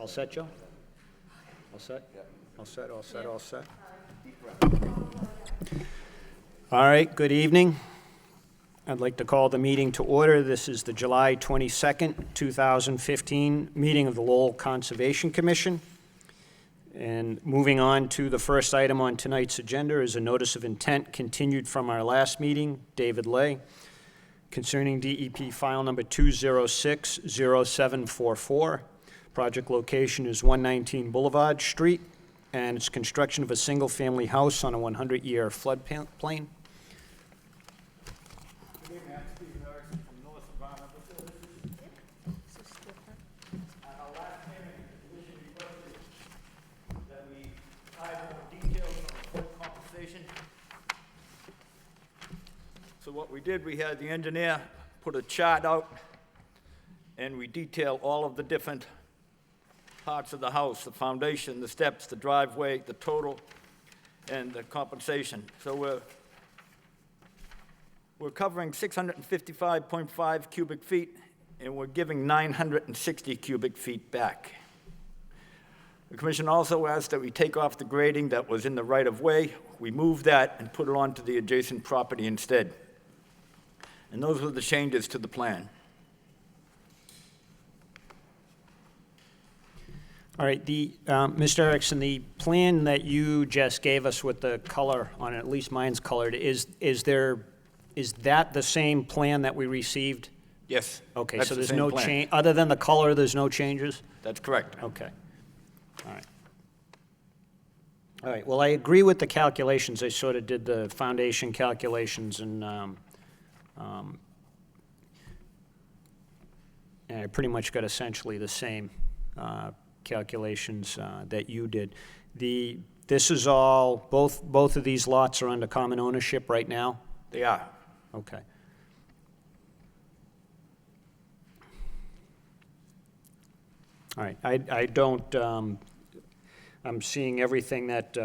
All set, Joe? All set? All set, all set, all set? All right, good evening. I'd like to call the meeting to order. This is the July 22nd, 2015 meeting of the Lowell Conservation Commission. And moving on to the first item on tonight's agenda is a notice of intent continued from our last meeting, David Lay, concerning DEP file number 2060744. Project location is 119 Boulevard Street, and it's construction of a single-family house on a 100-year floodplain. So what we did, we had the engineer put a chart out, and we detail all of the different parts of the house, the foundation, the steps, the driveway, the total, and the compensation. So we're covering 655.5 cubic feet, and we're giving 960 cubic feet back. The commission also asked that we take off the grading that was in the right-of-way. We moved that and put it onto the adjacent property instead. And those were the changes to the plan. All right, Mr. Erickson, the plan that you just gave us with the color on it, at least mine's colored, is that the same plan that we received? Yes. Okay, that's so the there's same no plan. change, other than the color, there's no changes? That's correct. Okay. All right. All right, well, I agree with the calculations. I sort of did the foundation calculations, and I pretty much got essentially the same calculations that you did. This is all, both of these lots are under common ownership right now? They are. Okay. All right, I don't, I'm seeing everything that,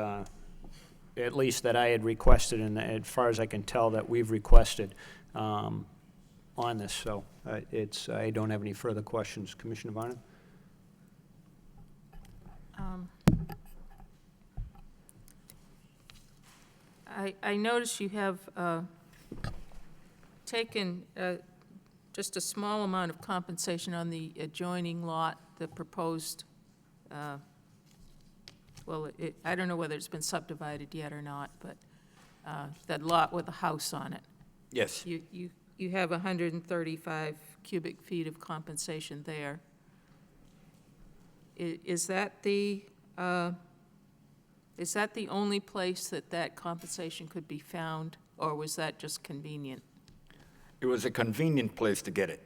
at least that I had requested, and as far as I can tell, that we've requested on this, so I don't have any further questions. Commissioner Varner? I notice you have taken just a small amount of compensation on the adjoining lot, the proposed, well, I don't know whether it's been subdivided yet or not, but that lot with a house on it. Yes. You have 135 cubic feet of compensation there. Is that the only place that compensation could be found, or was that just convenient? It was a convenient place to get it.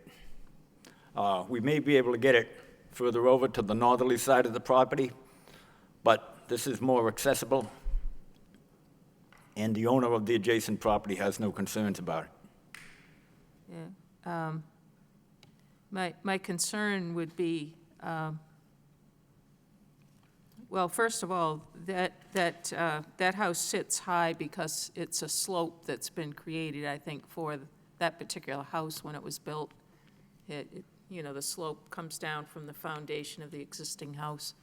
We may be able to get it further over to the northerly side of the property, but this is more accessible, and the owner of the adjacent property has no concerns about it. Yeah. My concern would be, well, first of all, that house sits high because it's a slope that's been created, I think, for that particular house when it was built. You know, the slope comes down from the foundation of the existing house.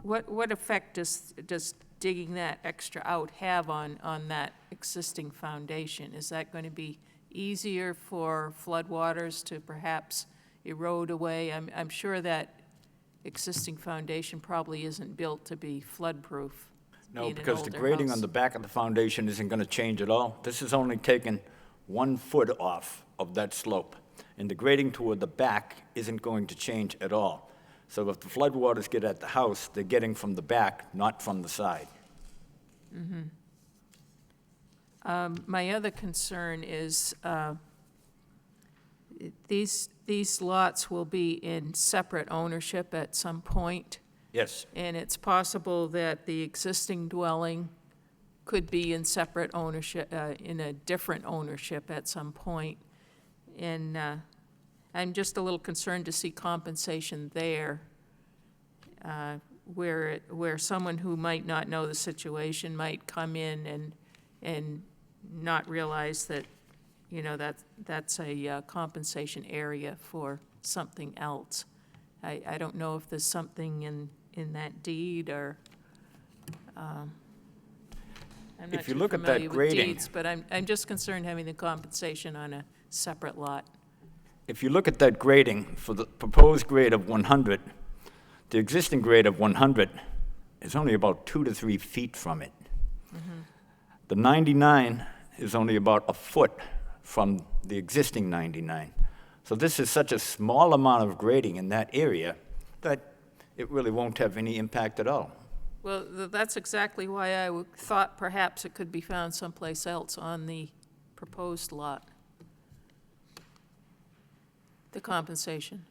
What effect does digging that extra out have on that existing foundation? Is that going to be easier for floodwaters to perhaps erode away? I'm sure that existing foundation probably isn't built to be flood-proof. No, because the grading on the back of the foundation isn't going to change at all. This is only taking 1 foot off of that slope, and the grading toward the back isn't going to change at all. So if the floodwaters get at the house, they're getting from the back, not from the side. Mm-hmm. My other concern is these lots will be in separate ownership at some point. Yes. And it's possible that the existing dwelling could be in separate ownership, in a different ownership at some point. And I'm just a little concerned to see compensation there, where someone who might not know the situation might come in and not realize that, you know, that's a compensation area for something else. I don't know if there's something in that deed or, I'm not If you too look at that familiar with grading- deeds, but I'm just concerned having the compensation on a separate lot. If you look at that grading, for the proposed grade of 100, the existing grade of 100 is only about 2 to 3 feet from it. The 99 is only about a foot from the existing 99. So this is such a small amount of grading in that area that it really won't have any impact at all. Well, that's exactly why I thought perhaps it could be found someplace else on the proposed lot. The compensation.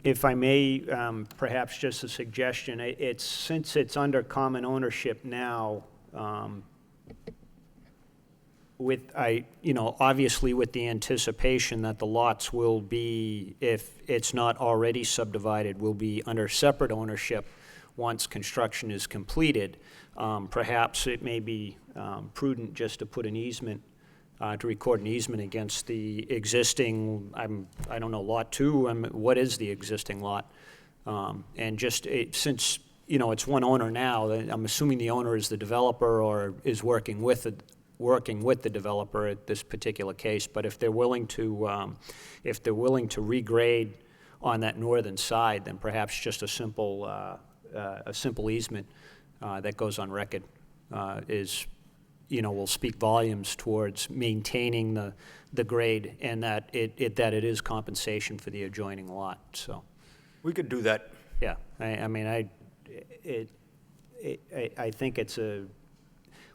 If I may, perhaps just a suggestion, since it's under common ownership now, obviously with the anticipation that the lots will be, if it's not already subdivided, will be under separate ownership once construction is completed, perhaps it may be prudent just to put an easement, to record an easement against the existing, I don't know, Lot 2, what is the existing lot? And just, since, it's one owner now, then I'm assuming the owner is the developer or is working with the developer at this particular case, but if they're willing to regrade on that northern side, then perhaps just a simple easement that goes on record will speak volumes towards maintaining the grade and that it is compensation for the adjoining lot, so. We could do that. Yeah, I think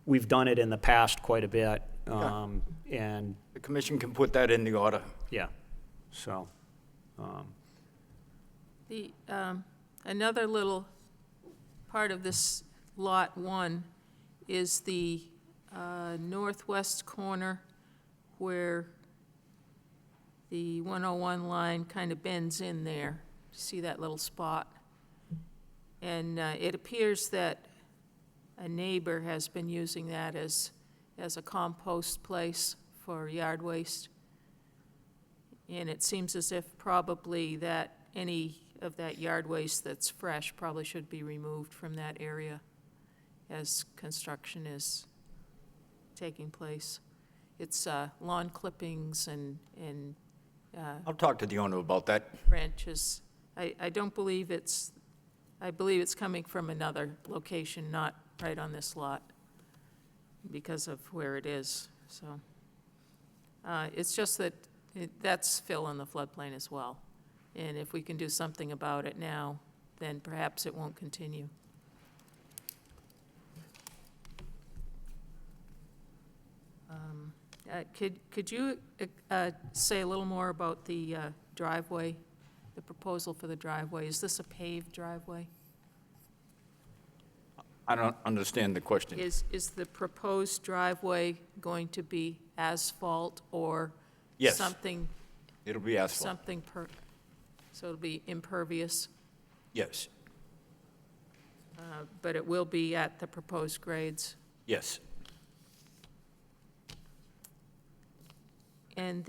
we've done it in the past quite a bit, and, The commission can put that in the order. yeah, so, Another little part of this Lot 1 is the northwest corner where the 101 line kind of bends in there. See that little spot? And it appears that a neighbor has been using that as a compost place for yard waste. And it seems as if probably that any of that yard waste that's fresh probably should be removed from that area as construction is taking place. It's lawn clippings and I'll talk to the owner about that. branches. I don't believe I believe it's coming from another location, not right on this lot, because of where it is, so. It's just that that's fill in the floodplain as well. And if we can do something about it now, then perhaps it won't continue. Could you say a little more about the driveway, the proposal for the driveway? Is this a paved driveway? I don't understand the question. Is the proposed driveway going to be asphalt or Yes. something, It'll be asphalt. so it'll be impervious, Yes, but it will be at the proposed grades? yes. And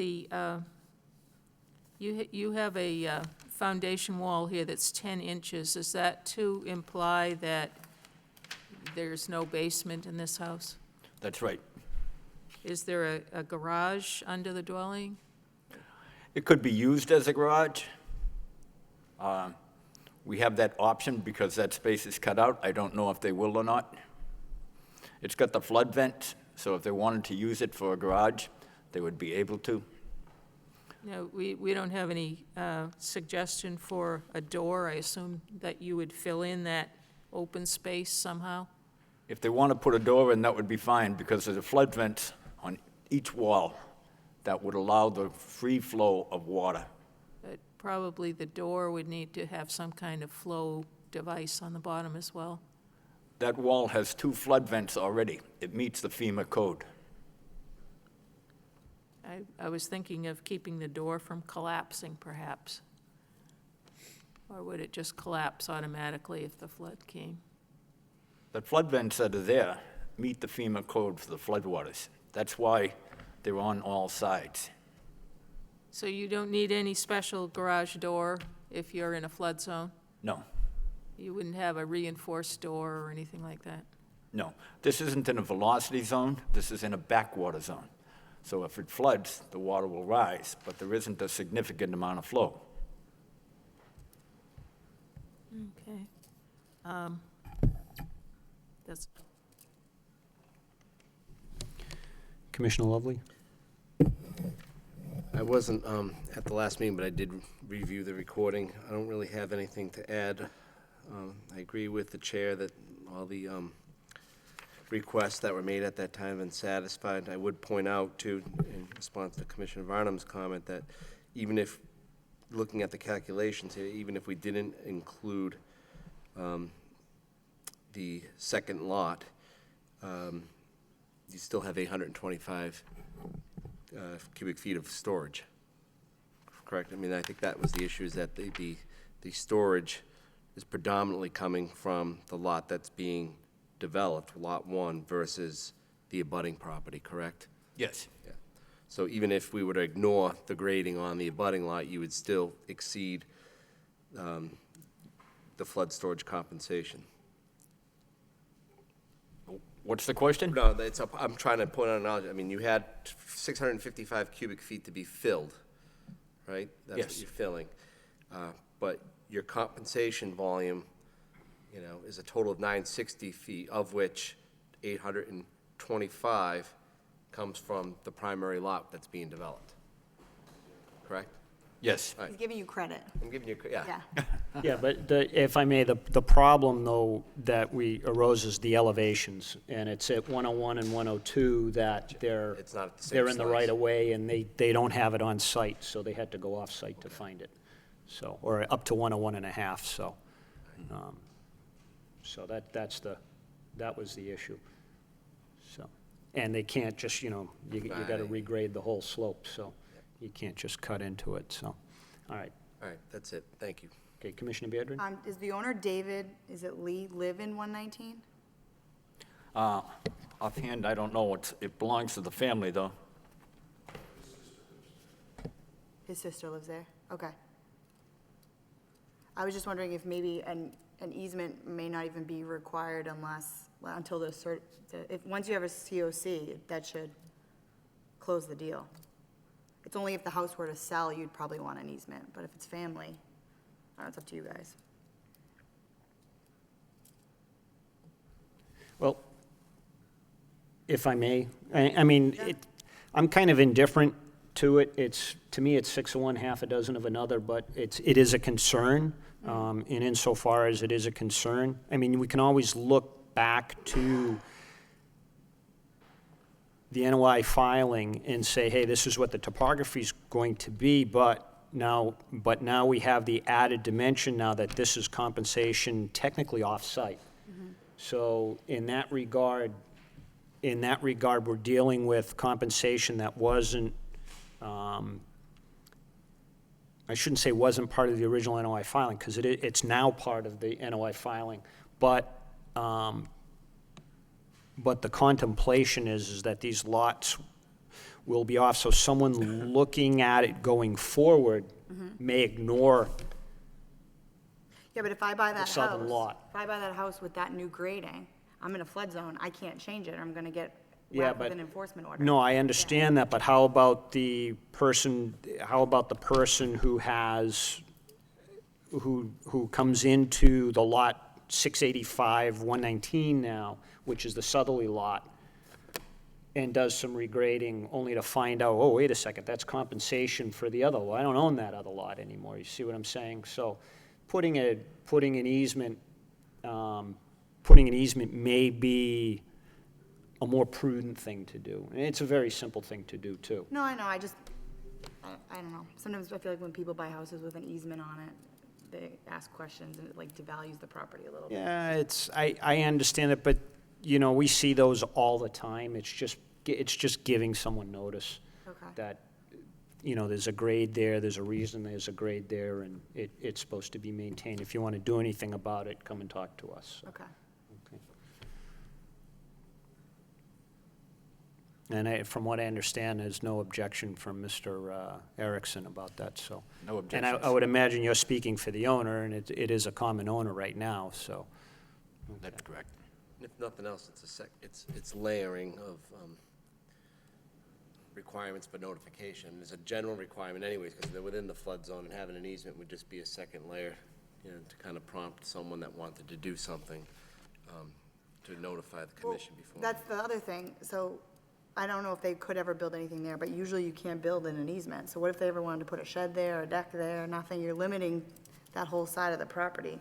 you have a foundation wall here that's 10 inches. Is that to imply that there's no basement in this house? That's right. Is there a garage under the dwelling? It could be used as a garage. We have that option because that space is cut out. I don't know if they will or not. It's got the flood vent, so if they wanted to use it for a garage, they would be able to. No, we don't have any suggestion for a door. I assume that you would fill in that open space somehow? If they want to put a door in, that would be fine, because there's a flood vent on each wall that would allow the free flow of water. But probably the door would need to have some kind of flow device on the bottom as well. That wall has 2 flood vents already. It meets the FEMA code. I was thinking of keeping the door from collapsing, perhaps. Or would it just collapse automatically if the flood came? The flood vents that are there meet the FEMA code for the floodwaters. That's why they're on all sides. So you don't need any special garage door if you're in a flood zone? No, You wouldn't have a reinforced door or anything like that? no. This isn't in a velocity zone, this is in a backwater zone. So if it floods, the water will rise, but there isn't a significant amount of flow. Okay. That's, Commissioner Lovely? I wasn't at the last meeting, but I did review the recording. I don't really have anything to add. I agree with the chair that all the requests that were made at that time have been satisfied. I would point out, too, in response to Commissioner Varnum's comment, that even if, looking at the calculations here, even if we didn't include the second lot, you still have 825 cubic feet of storage, correct? I mean, I think that was the issue, is that the storage is predominantly coming from the lot that's being developed, Lot 1, versus the abutting property, correct? Yes. Yeah. So even if we were to ignore the grading on the abutting lot, you would still exceed the flood storage compensation. What's the question? No, I'm trying to point out an analogy. I mean, you had 655 cubic feet to be filled, right? That's what Yes. you're filling. But your compensation volume, is a total of 960 feet, of which 825 comes from the primary lot that's being developed. Correct? Yes. All right. He's giving you credit. I'm giving you, yeah. Yeah. Yeah, but if I may, the problem, though, that arose is the elevations, and it's at 101 and 102 that It's not at the same they're in the size. right-of-way, and they don't have it on site, so they had to go off-site to find it, so, or up to 101 and a half, so. So that was the issue, so. And they can't just, you gotta Right. regrade the whole slope, so you can't just cut into it, so. All right, All right, that's it. Thank you. okay, Commissioner Beardred? Is the owner David, is it Lee, live in 119? Offhand, I don't know. It belongs to the family, though. His sister lives there? Okay. I was just wondering if maybe an easement may not even be required until once you have a COC, that should close the deal. It's only if the house were to sell, you'd probably want an easement, but if it's family, I don't know, it's up to you guys. Well, if I may, I mean, I'm kind of indifferent to it. To me, it's 6 of one, half a dozen of another, but it is a concern, and insofar as it is a concern, I mean, we can always look back to the NOI filing and say, hey, this is what the topography is going to be, but now we have the added dimension now that this is compensation technically off-site. So in that regard, we're dealing with compensation that wasn't, I shouldn't say wasn't part of the original NOI filing, because it's now part of the NOI filing, but the contemplation is that these lots will be off, so someone looking at it going forward may ignore. Yeah, but if I buy that house. southern lot. If I buy that house with that new grading, I'm in a flood zone, I can't change it, I'm gonna get Yeah, whacked with but- an enforcement order. No, I understand that, but how about the person who comes into the lot 685, 119 now, which is the southerly lot, and does some regrading only to find out, oh, wait a second, that's compensation for the other, well, I don't own that other lot anymore, you see what I'm saying? So putting an easement may be a more prudent thing to do. And it's a very simple thing to do, too. No, I know, I don't know. Sometimes I feel like when people buy houses with an easement on it, they ask questions and it like devalues the property a little bit. Yeah, I understand it, but, we see those all the time. It's just giving someone notice Okay. that, there's a grade there, there's a reason there's a grade there, and it's supposed to be maintained. If you want to do anything about it, come and talk to us. Okay. Okay. And from what I understand, there's no objection from Mr. Erickson about that, so. No And I objections. would imagine you're speaking for the owner, and it is a common owner right now, so. That's correct. If nothing else, it's layering of requirements for notification. There's a general requirement anyways, because they're within the flood zone, and having an easement would just be a second layer, you know, to kind of prompt someone that wanted to do something, to notify the commission before. That's the other thing. So I don't know if they could ever build anything there, but usually you can't build in an easement. So what if they ever wanted to put a shed there, a deck there, nothing? You're limiting that whole side of the property.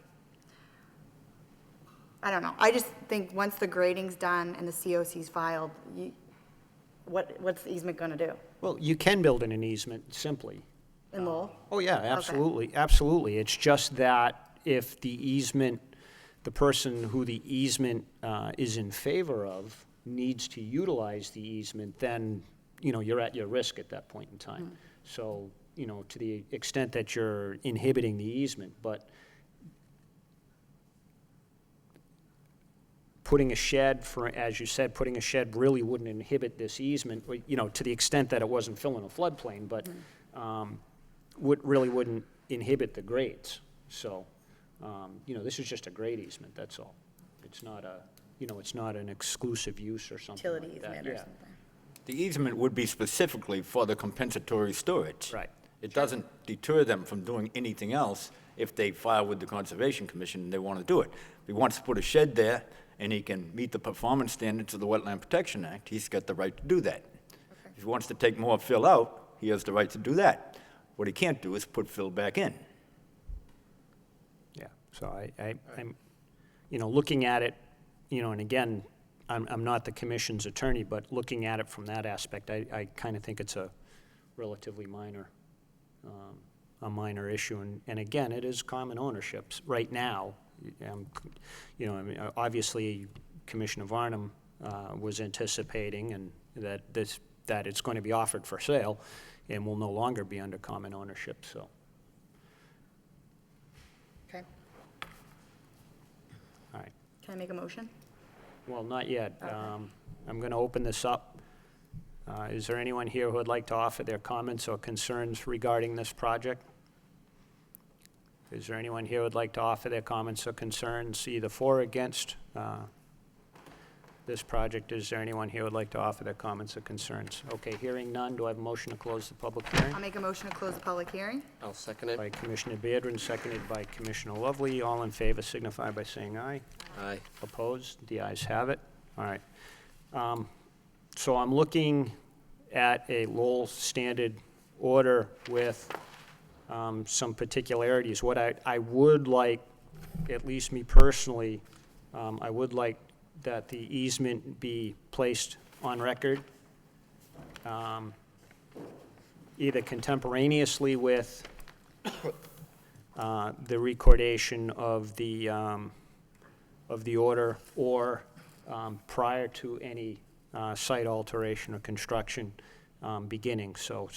I don't know. I just think once the grading's done and the COC's filed, what's the easement gonna do? Well, you can build in an easement simply. In Lowell? Oh, yeah, absolutely, absolutely. It's just that if the easement, the person who the easement is in favor of needs to utilize the easement, then, you know, you're at your risk at that point in time. So, you know, to the extent that you're inhibiting the easement, but putting a shed, for, as you said, putting a shed really wouldn't inhibit this easement, you know, to the extent that it wasn't filling a floodplain, but really wouldn't inhibit the grades. So, you know, this is just a grade easement, that's all. It's not a, you know, it's not an exclusive use or something Utility like that. easement or Yeah. something? The easement would be specifically for the compensatory storage. Right. It doesn't deter them from doing anything else if they file with the Conservation Commission and they want to do it. If he wants to put a shed there and he can meet the performance standards of the Wetland Protection Act, he's got the right to do that. If he wants to take more fill out, he has the right to do that. What he can't do is put fill back in. Yeah, so I'm, you know, looking at it, you know, and again, I'm not the commission's attorney, but looking at it from that aspect, I kind of think it's a relatively minor, a minor issue. And again, it is common ownerships right now. You know, I mean, obviously, Commissioner Varnum was anticipating and that it's going to be offered for sale and will no longer be under common ownership, so. Okay. All right. Can I make a motion? Well, not yet. Okay. I'm going to open this up. Is there anyone here who would like to offer their comments or concerns regarding this project? Is there anyone here who would like to offer their comments or concerns, either for or against this project? Is there anyone here who would like to offer their comments or concerns? Okay, hearing none, do I have a motion to close the public hearing? I'll make a motion to close the public hearing. I'll second it. By Commissioner Beardron, seconded by Commissioner Lovely. All in favor signify by saying aye. Aye. Opposed? The ayes have it. All right. So I'm looking at a Lowell standard order with some particularities. What I would like, at least me personally, I would like that the easement be placed on record, either contemporaneously with the recordation of the order or prior to any site alteration or construction beginning, so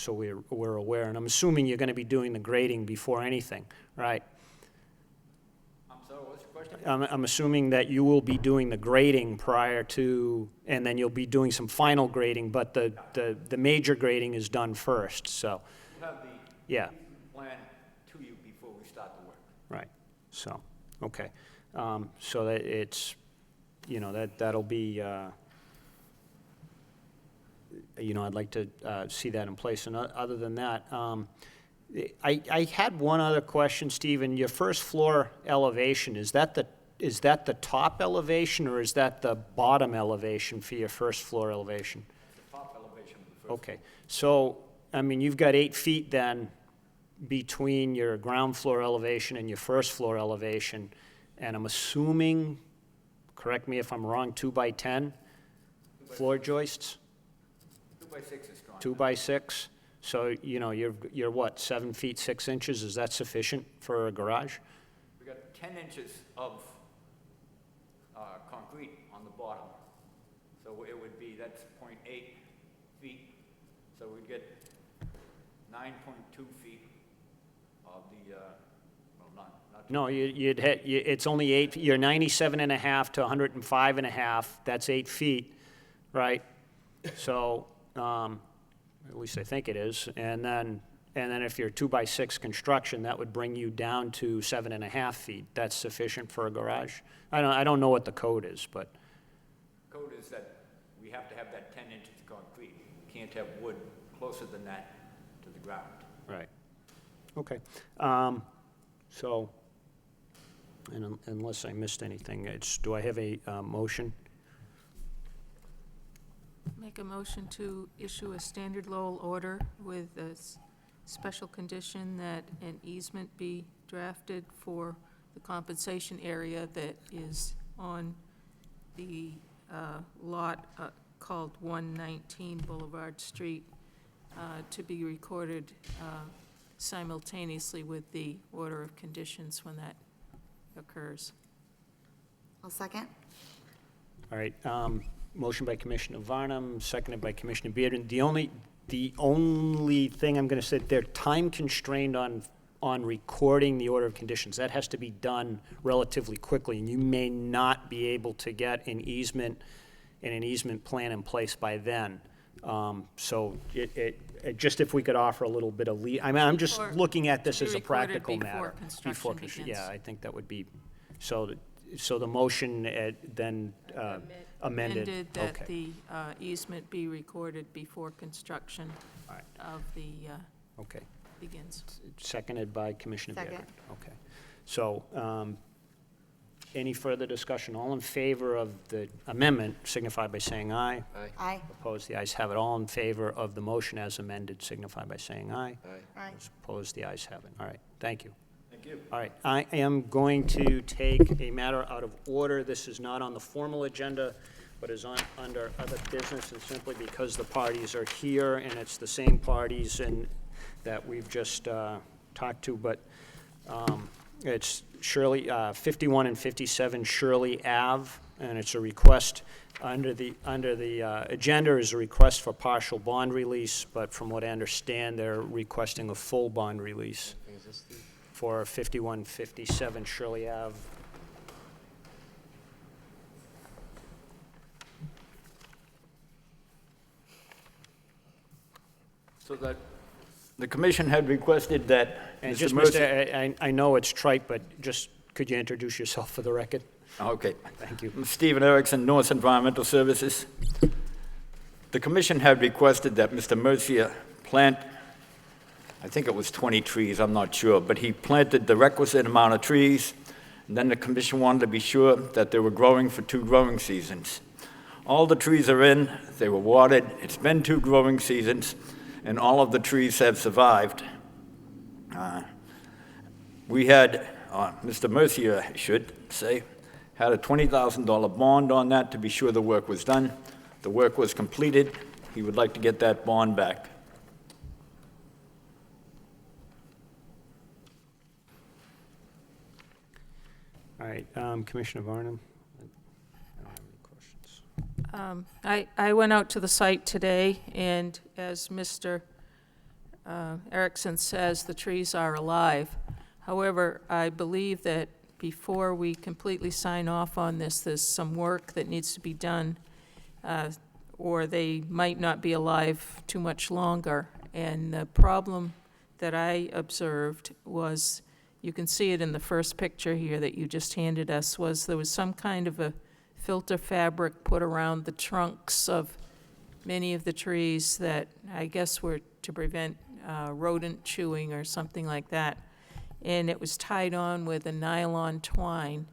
we're aware. And I'm assuming you're going to be doing the grading before anything, right? I'm sorry, what's your question? I'm assuming that you will be doing the grading prior to, and then you'll be doing some final grading, but the major grading is done first, so, We'll have the yeah, plan to you before we start the work. right, so, okay. So that it's, you know, that'll be, you know, I'd like to see that in place. And other than that, I had one other question, Stephen. Your first floor elevation, is that the top elevation or is that the bottom elevation for your first floor elevation? The top elevation of the first. Okay, so, I mean, you've got 8 feet then between your ground floor elevation and your first floor elevation, and I'm assuming, correct me if I'm wrong, 2 by 10 floor joists? 2 by 6 is strong. 2 by 6? So, you know, you're what, 7 feet 6 inches? Is that sufficient for a garage? We got 10 inches of concrete on the bottom. So it would be, that's 0.8 feet. So we get 9.2 feet of the, well, not. No, you'd hit, it's only 8, you're 97 and a half to 105 and a half, that's 8 feet, right? So, at least I think it is. And then if you're 2x6 construction, that would bring you down to 7.5 feet. That's sufficient for a garage? I don't know what the code is, but, Code is that we have to have that 10 inches of concrete. We can't have wood closer than that to the ground. right. Okay. So, and unless I missed anything, do I have a motion? Make a motion to issue a standard Lowell order with a special condition that an easement be drafted for the compensation area that is on the lot called 119 Boulevard Street to be recorded simultaneously with the order of conditions when that occurs. I'll second. All right, motion by Commissioner Varnum, seconded by Commissioner Bearden. The only thing I'm going to say, they're time constrained on recording the order of conditions. That has to be done relatively quickly, and you may not be able to get an easement and an easement plan in place by then. So just if we could offer a little bit of lead, I mean, I'm just Before- looking at this to be as a recorded practical before matter. construction begins. Yeah, I think that would be, so the motion then amended. That Okay. the easement be recorded before construction All right. of the Okay. begins. Seconded by Commissioner Bearden. Second. Okay. So, any further discussion? All in favor of the amendment signify by saying aye. Aye. Aye. Opposed, the ayes have it. All in favor of the motion as amended signify by saying aye. Aye. Aye. Opposed, the ayes have it. All right, thank you. Thank you. All right, I am going to take a matter out of order. This is not on the formal agenda, but is under other business, and simply because the parties are here, and it's the same parties that we've just talked to, but it's Shirley, 51 and 57 Shirley Ave, and it's a request, under the agenda is a request for partial bond release, but from what I understand, they're requesting a full bond release Is this the- for 5157 Shirley Ave. So that, the commission had requested that And Mr. just, Mercier... Mr., I know it's trite, but just, could you introduce yourself for the record? Okay. Thank you. I'm Stephen Erickson, North Environmental Services. The commission had requested that Mr. Mercier plant, I think it was 20 trees, I'm not sure, but he planted the requisite amount of trees, and then the commission wanted to be sure that they were growing for 2 growing seasons. All the trees are in, they were watered, it's been 2 growing seasons, and all of the trees have survived. We had, Mr. Mercier, I should say, had a $20,000 bond on that to be sure the work was done. The work was completed. He would like to get that bond back. All right, Commissioner Varnum? I don't have any questions. I went out to the site today, and as Mr. Erickson says, the trees are alive. However, I believe that before we completely sign off on this, there's some work that needs to be done, or they might not be alive too much longer. And the problem that I observed was, you can see it in the first picture here that you just handed us, was there was some kind of a filter fabric put around the trunks of many of the trees that I guess were to prevent rodent chewing or something like that. And it was tied on with a nylon twine.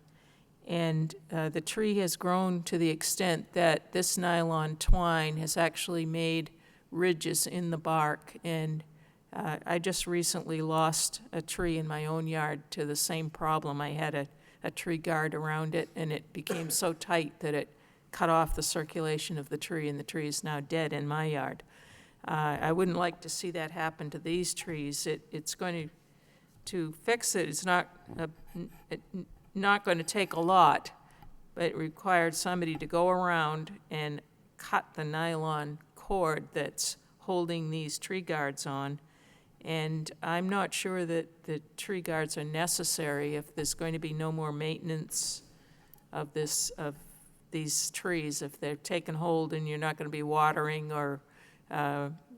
And the tree has grown to the extent that this nylon twine has actually made ridges in the bark. And I just recently lost a tree in my own yard to the same problem. I had a tree guard around it, and it became so tight that it cut off the circulation of the tree, and the tree is now dead in my yard. I wouldn't like to see that happen to these trees. It's going to fix it. It's not going to take a lot, but it required somebody to go around and cut the nylon cord that's holding these tree guards on. And I'm not sure that the tree guards are necessary if there's going to be no more maintenance of this, of these trees, if they're taking hold and you're not going to be watering or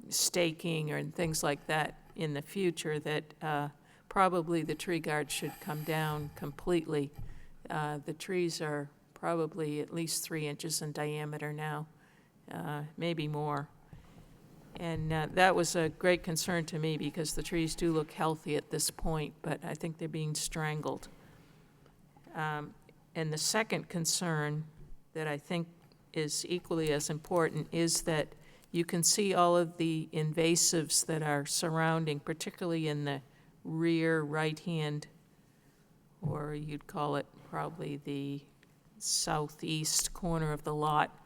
staking or things like that in the future, that probably the tree guard should come down completely. The trees are probably at least 3 inches in diameter now, maybe more. And that was a great concern to me because the trees do look healthy at this point, but I think they're being strangled. And the second concern that I think is equally as important is that you can see all of the invasives that are surrounding, particularly in the rear right-hand, or you'd call it probably the southeast corner of the lot,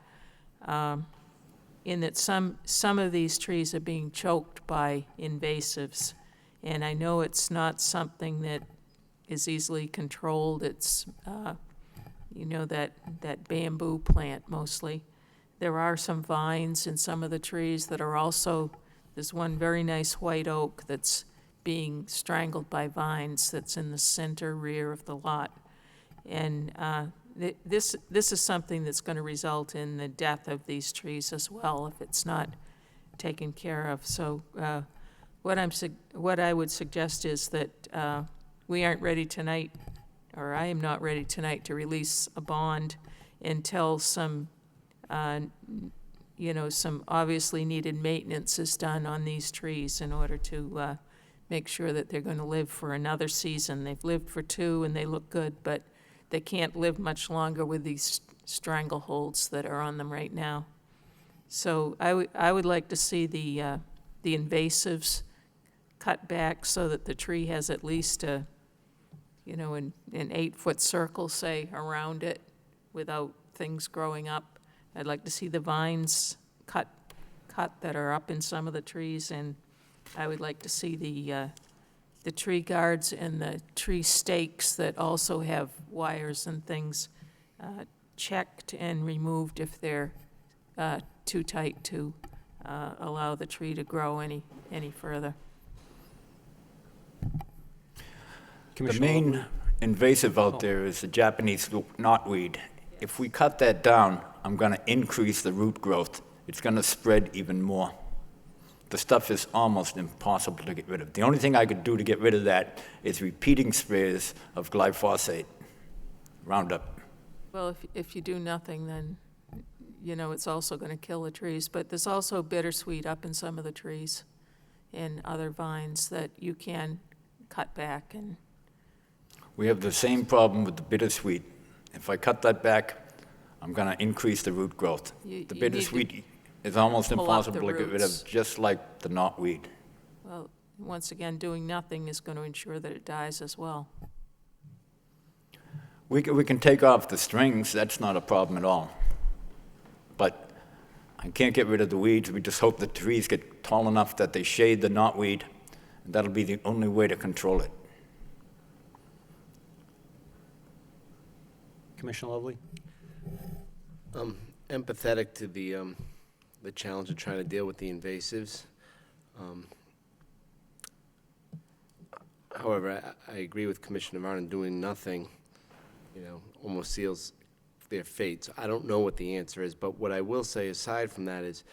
in that some of these trees are being choked by invasives. And I know it's not something that is easily controlled. It's, that bamboo plant mostly. There are some vines in some of the trees that are also, there's one very nice white oak that's being strangled by vines that's in the center rear of the lot. And this is something that's going to result in the death of these trees as well if it's not taken care of. So what I would suggest is that we aren't ready tonight, or I am not ready tonight to release a bond until some some obviously needed maintenance is done on these trees in order to make sure that they're going to live for another season. They've lived for 2 and they look good, but they can't live much longer with these strangleholds that are on them right now. So I would like to see the invasives cut back so that the tree has at least an 8-foot circle, say, around it without things growing up. I'd like to see the vines cut that are up in some of the trees, and I would like to see the tree guards and the tree stakes that also have wires and things checked and removed if they're too tight to allow the tree to grow any further. The Commissioner main invasive out there is the Japanese knotweed. If we cut that down, I'm going to increase the root growth. It's going to spread even more. The stuff is almost impossible to get rid of. The only thing I could do to get rid of that is repeating sprays of glyphosate, Roundup. Well, if you do nothing, then, it's also going to kill the trees. But there's also bittersweet up in some of the trees and other vines that you can cut back. And We have the same problem with the bittersweet. If I cut that back, I'm going to increase the root growth. You The need to bittersweet is almost pull up the impossible to get rid roots. of, just like the knotweed. Well, once again, doing nothing is going to ensure that it dies as well. We can take off the strings, that's not a problem at all. But I can't get rid of the weeds. We just hope the trees get tall enough that they shade the knotweed, and that'll be the only way to control it. Commissioner Lovely? Empathetic to the challenge of trying to deal with the invasives. However, I agree with Commissioner Martin, doing nothing, almost seals their fate. So I don't know what the answer is, but what I will say aside from that is,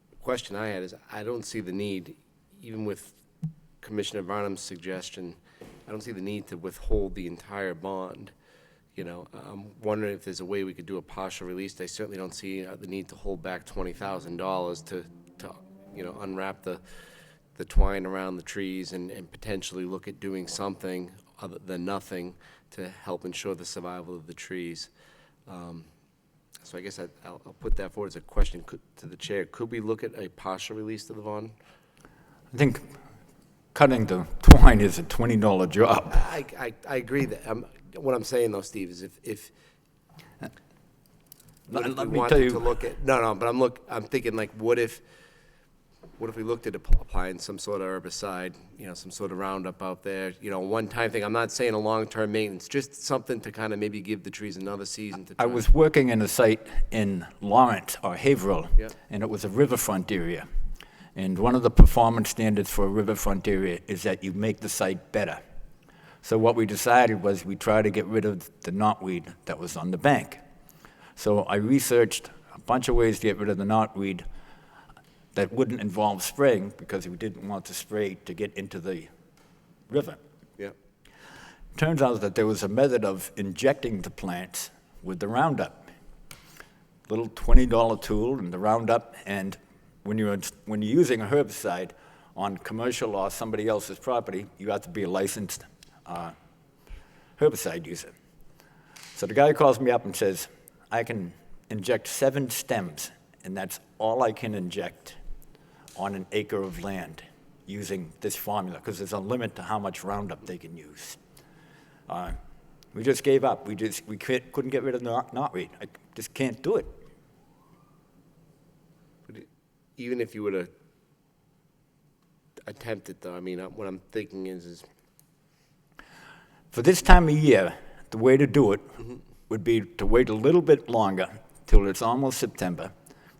the question I had is, I don't see the need, even with Commissioner Varnum's suggestion, I don't see the need to withhold the entire bond. I'm wondering if there's a way we could do a partial release. I certainly don't see the need to hold back $20,000 to unwrap the twine around the trees and potentially look at doing something other than nothing to help ensure the survival of the trees. So I guess I'll put that forward as a question to the chair. Could we look at a partial release of the bond? I think cutting the twine is a $20 job. I agree that, what I'm saying though, Steve, is if Let we me wanted tell you- to look at, but I'm thinking like, what if we looked at applying some sort of herbicide, some sort of Roundup out there, one-time thing. I'm not saying a long-term maintenance, just something to kind of maybe give the trees another season to try. I was working in a site in Lawrence, or Haverhill, Yeah. and it was a riverfront area. And one of the performance standards for a riverfront area is that you make the site better. So what we decided was we try to get rid of the knotweed that was on the bank. So I researched a bunch of ways to get rid of the knotweed that wouldn't involve spraying, because we didn't want to spray to get into the river. Yeah. Turns out that there was a method of injecting the plants with the Roundup. Little $20 tool and the Roundup, and when you're using a herbicide on commercial or somebody else's property, you have to be a licensed herbicide user. So the guy calls me up and says, I can inject 7 stems, and that's all I can inject on an acre of land using this formula, because there's a limit to how much Roundup they can use. We just gave up. We couldn't get rid of the knotweed. I just can't do it. But even if you were to attempt it, though, I mean, what I'm thinking is For this time of year, the way to do it would be to wait a little bit longer till it's almost September,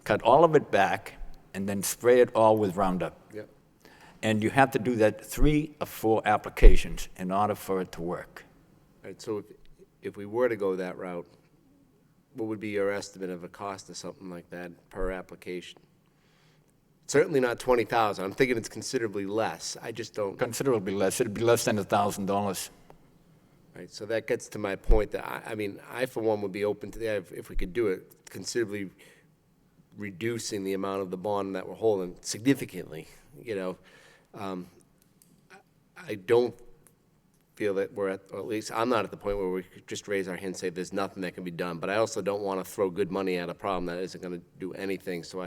cut all of it back, and then spray it all with Roundup. Yep. And you have to do that 3 or 4 applications in order for it to work. All right, so if we were to go that route, what would be your estimate of a cost of something like that per application? Certainly not 20,000. I'm thinking it's considerably less. I just don't. Considerably less. It'd be less than $1,000. Right, so that gets to my point that I mean, I for one would be open to that if we could do it, considerably reducing the amount of the bond that we're holding significantly. You know, I don't feel that we're at, or at least I'm not at the point where we could just raise our hand and say there's nothing that can be done. But I also don't want to throw good money at a problem that isn't going to do anything. So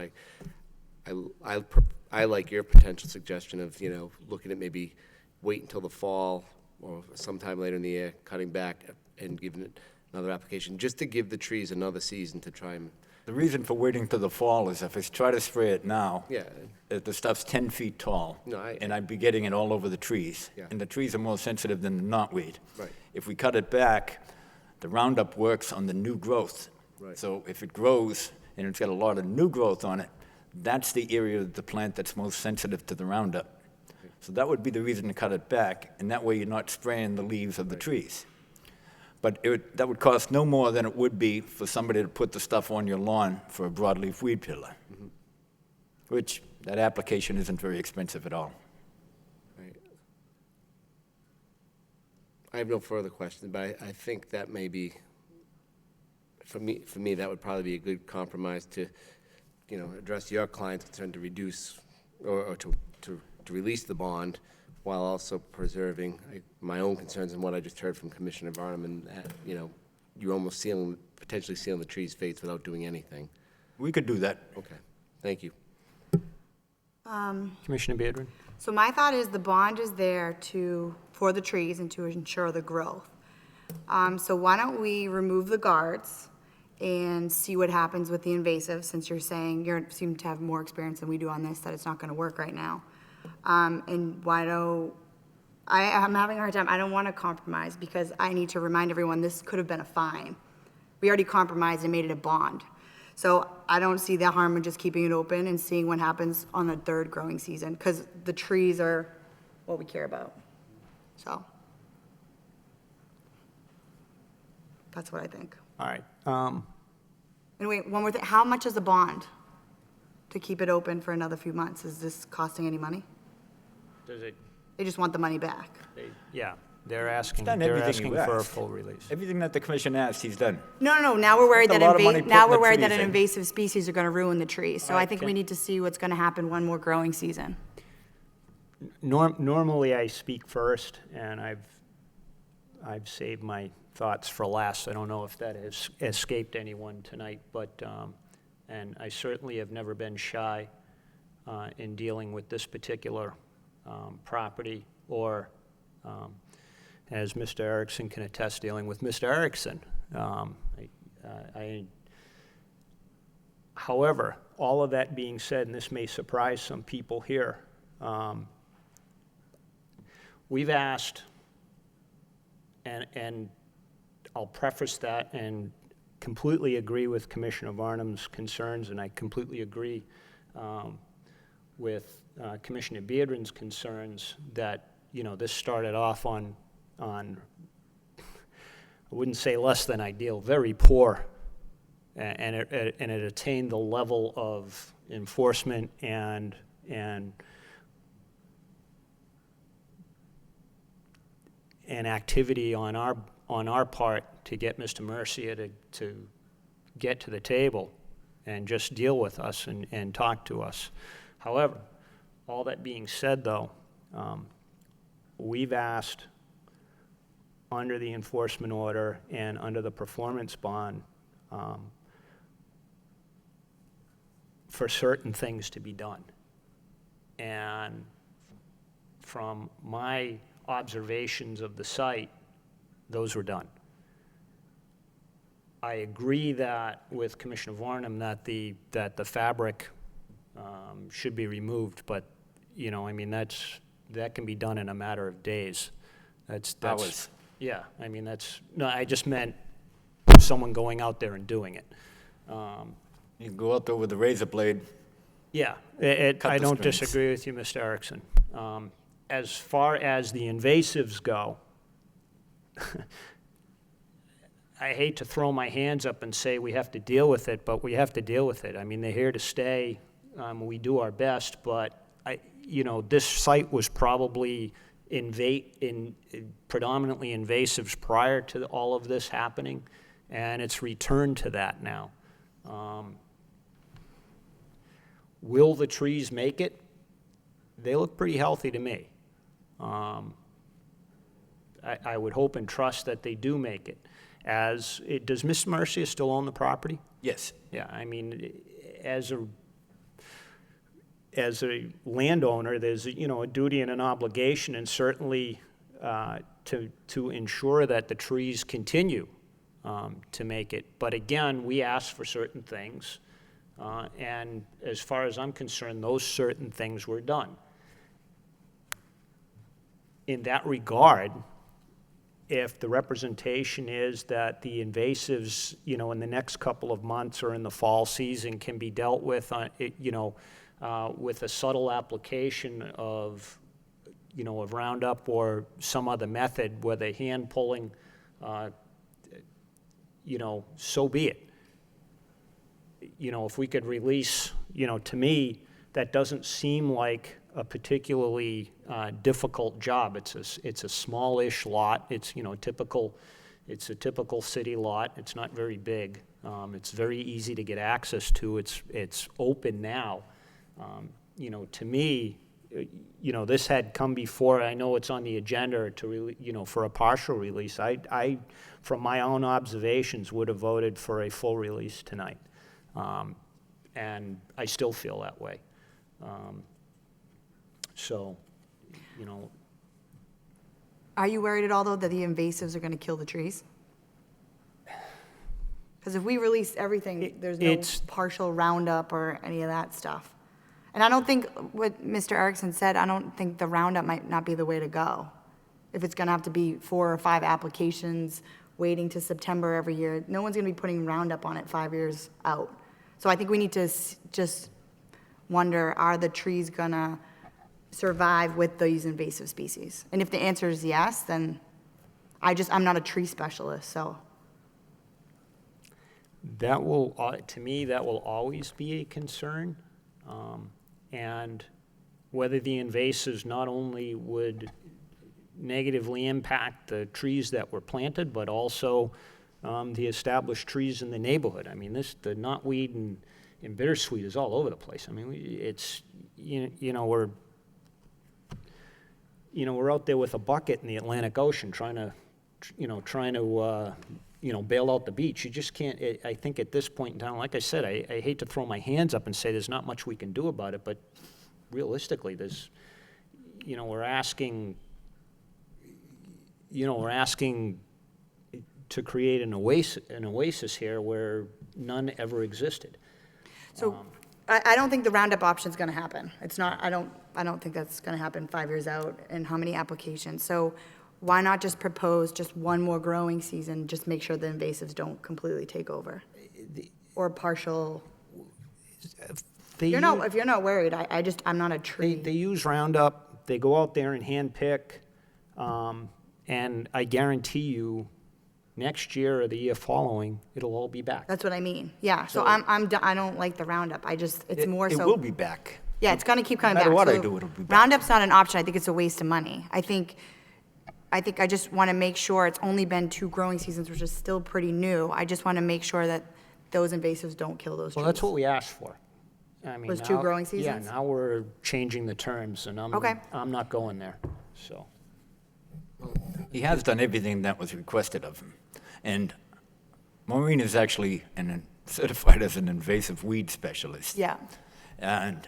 I like your potential suggestion of, you know, looking at maybe wait until the fall or sometime later in the year, cutting back and giving it another application, just to give the trees another season to try and. The reason for waiting till the fall is if I try to spray it now, Yeah. the stuff's 10 feet tall, No, and I'd be getting it all over the trees. Yeah. And the trees are more sensitive than the knotweed. Right. If we cut it back, the Roundup works on the new growth. Right. So if it grows and it's got a lot of new growth on it, that's the area of the plant that's most sensitive to the Roundup. So that would be the reason to cut it back, and that way you're not spraying the leaves of the trees. But that would cost no more than it would be for somebody to put the stuff on your lawn for a broadleaf weed killer, which that application isn't very expensive at all. Right. I have no further questions, but I think that may be, for me, that would probably be a good compromise to, you know, address your client's concern to reduce or to release the bond while also preserving my own concerns and what I just heard from Commissioner Varnum, and you know, you're almost potentially sealing the tree's fates without doing anything. We could do that. Okay, thank you. Commissioner Beardron? So my thought is the bond is there for the trees and to ensure the growth. So why don't we remove the guards and see what happens with the invasive, since you're saying you seem to have more experience than we do on this, that it's not gonna work right now. And I'm having a hard time, I don't wanna compromise, because I need to remind everyone this could have been a fine. We already compromised and made it a bond. So I don't see the harm in just keeping it open and seeing what happens on the 3rd growing season, because the trees are what we care about. So that's what I think. All right. And wait, one more thing, how much is a bond to keep it open for another few months? Is this costing any money? Does it, They just want the money back. yeah, they're asking done everything you for a asked. full release. Everything that the commission asked, he's done. No, now we're worried Spent a that lot of money now putting we're the worried that trees an in. invasive species are gonna ruin the trees. So I think we Okay. need to see what's gonna happen one more growing season. Normally, I speak first, and I've saved my thoughts for last. I don't know if that has escaped anyone tonight, but, and I certainly have never been shy in dealing with this particular property, or, as Mr. Erickson can attest, dealing with Mr. Erickson. However, all of that being said, and this may surprise some people here, we've asked, and I'll preface that and completely agree with Commissioner Varnum's concerns, and I completely agree with Commissioner Beardron's concerns that, you know, this started off on I wouldn't say less than ideal, very poor and it attained the level of enforcement and activity on our part to get Mr. Mercia to get to the table and just deal with us and talk to us. However, all that being said, though, we've asked under the enforcement order and under the performance bond for certain things to be done. And from my observations of the site, those were done. I agree that with Commissioner Varnum that the fabric should be removed, but I mean that can be done in a matter of days. That's Hours. Yeah, I mean no, I just meant someone going out there and doing it. You can go out there with a razor blade. Yeah, Cut I the don't strings. disagree with you, Mr. Erickson. As far as the invasives go, I hate to throw my hands up and say we have to deal with it, but we have to deal with it. I mean, they're here to stay. We do our best, but this site was probably predominantly invasives prior to all of this happening, and it's returned to that now. Will the trees make it? They look pretty healthy to me. I would hope and trust that they do make it. Does Ms. Mercia still own the property? Yes. Yeah, I mean, as a landowner, there's a duty and an obligation, and certainly to ensure that the trees continue to make it. But again, we ask for certain things, and as far as I'm concerned, those certain things were done. In that regard, if the representation is that the invasives, in the next couple of months or in the fall season can be dealt with, with a subtle application of Roundup or some other method, whether hand pulling, so be it. If we could release, to me, that doesn't seem like a particularly difficult job. It's a smallish lot. It's It's a typical city lot. It's not very big. It's very easy to get access to. It's open now. To me, this had come before. I know it's on the agenda to for a partial release. I, from my own observations, would have voted for a full release tonight, and I still feel that way. Are you worried at all, though, that the invasives are going to kill the trees? Because if we release everything, there's no partial Roundup or any of that stuff. And I don't think, what Mr. Erickson said, I don't think the Roundup might not be the way to go. If it's going to have to be 4 or 5 applications, waiting to September every year, no one's going to be putting Roundup on it 5 years out. So I think we need to just wonder, are the trees going to survive with these invasive species? And if the answer is yes, then I'm not a tree specialist, so. That will, to me, that will always be a concern. And whether the invasives not only would negatively impact the trees that were planted, but also the established trees in the neighborhood. I mean, the knotweed and bittersweet is all over the place. I mean, it's, we're out there with a bucket in the Atlantic Ocean trying to bail out the beach. You just can't, I think at this point in time, like I said, I hate to throw my hands up and say there's not much we can do about it, but realistically, we're asking to create an oasis here where none ever existed. So I don't think the Roundup option's going to happen. It's not, I don't think that's going to happen 5 years out, and how many applications. So why not just propose just one more growing season, just make sure the invasives don't completely take over? Or partial. If you're not worried, I'm not a tree. They use Roundup, they go out there and hand pick, and I guarantee you, next year or the year following, it'll all be back. That's what I mean. Yeah, so So- I don't like the Roundup. It's more so. It will be back. Yeah, it's gonna keep coming No back. matter what I So do, it'll be back. Roundup's not an option. I think it's a waste of money. I think I just wanna make sure it's only been 2 growing seasons, which is still pretty new. I just wanna make sure that those invasives don't kill those trees. Well, that's what we asked for. I mean, Was 2 now- growing seasons? Yeah, now we're changing the terms, and Okay. I'm not going there, so. He has done everything that was requested of him. And Maureen is actually certified as an invasive weed specialist. Yeah, And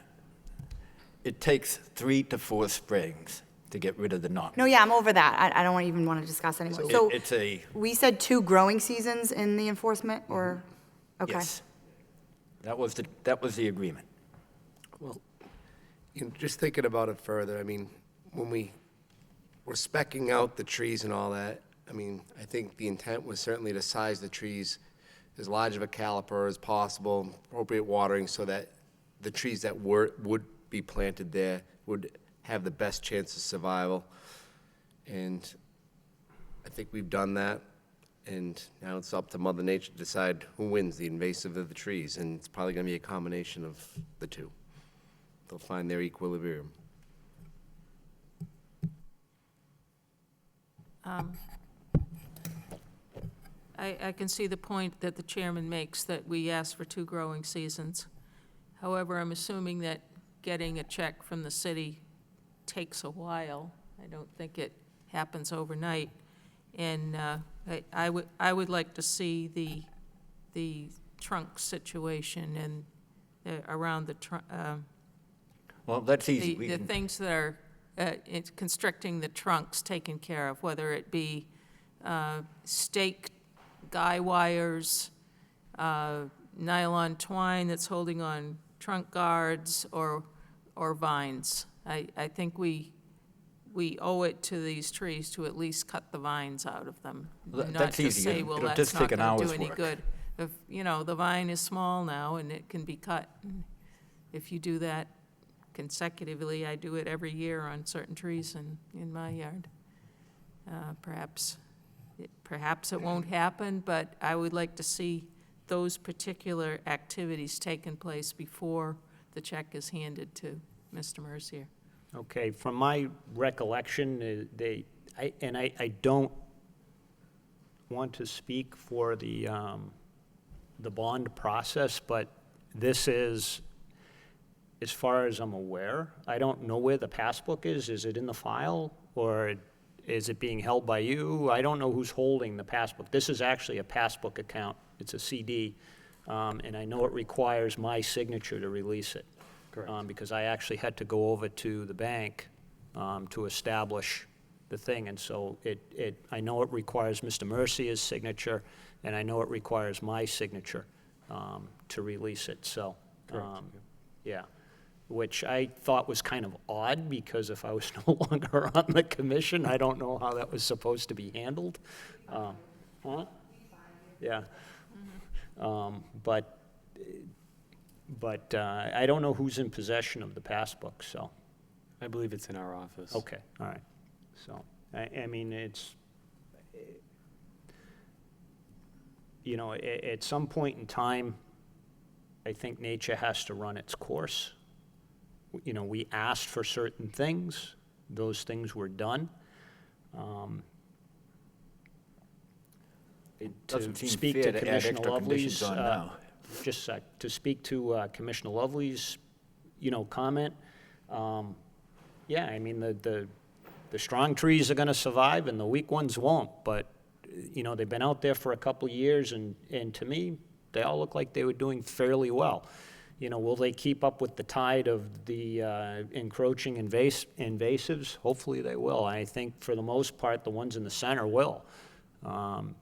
it takes 3 to 4 sprayings to get rid of the knot. no, yeah, I'm over that. I don't even wanna discuss anymore. So, It's a, we said 2 growing seasons in the enforcement, or, okay. yes. That was the agreement. Well, just thinking about it further, I mean, when we were specking out the trees and all that, I mean, I think the intent was certainly to size the trees as large of a caliper as possible, appropriate watering, so that the trees that would be planted there would have the best chance of survival. And I think we've done that, and now it's up to Mother Nature to decide who wins, the invasive or the trees, and it's probably gonna be a combination of the two. They'll find their equilibrium. I can see the point that the chairman makes, that we asked for 2 growing seasons. However, I'm assuming that getting a check from the city takes a while. I don't think it happens overnight. And I would like to see the trunk situation and around the trunk, Well, that's easy. We the can- things that are it's constricting the trunks taken care of, whether it be stake guy wires, nylon twine that's holding on trunk guards, or vines. I think we owe it to these trees to at least cut the vines out of them. Well, Not that's to easy. say, It'll well, just that's take not an gonna do hour's any work. good. If, the vine is small now and it can be cut. If you do that consecutively, I do it every year on certain trees in my yard. Perhaps it won't happen, but I would like to see those particular activities taking place before the check is handed to Mr. Mercier. Okay, from my recollection, I don't want to speak for the bond process, but this is, as far as I'm aware, I don't know where the passbook is. Is it in the file, or is it being held by you? I don't know who's holding the passbook. This is actually a passbook account. It's a CD, and I know it requires my signature to release it. Correct. Because I actually had to go over to the bank to establish the thing, and so I know it requires Mr. Mercier's signature, and I know it requires my signature to release it, so. Yeah, which I thought was kind of odd, because if I was no longer on the commission, I don't know how that was supposed to be handled. Huh? Yeah. But I don't know who's in possession of the passbook, so. I believe it's in our office. Okay, all right. So, I mean, it's, at some point in time, I think nature has to run its course. We asked for certain things. Those things were done. Doesn't seem speak fair to to add Commissioner extra conditions Lovely's, on now. just a sec, to speak to Commissioner Lovely's, comment, yeah, I mean, the strong trees are gonna survive and the weak ones won't, but, they've been out there for a couple of years, and to me, they all look like they were doing fairly well. Will they keep up with the tide of the encroaching invasives? Hopefully they will. I think for the most part, the ones in the center will. And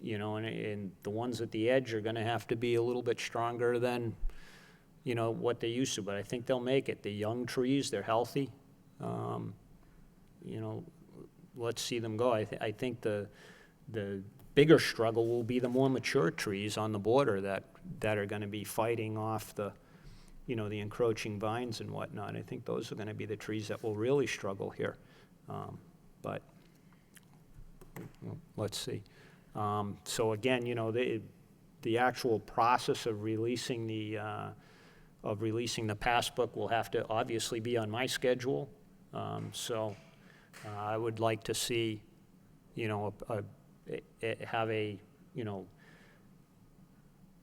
the ones at the edge are gonna have to be a little bit stronger than, what they used to, but I think they'll make it. They're young trees, they're healthy. Let's see them go. I think the bigger struggle will be the more mature trees on the border that are gonna be fighting off the encroaching vines and whatnot. I think those are gonna be the trees that will really struggle here. But, well, let's see. So again, you know, the actual process of releasing the passbook will have to obviously be on my schedule. So I would like to see, you know, have a, you know,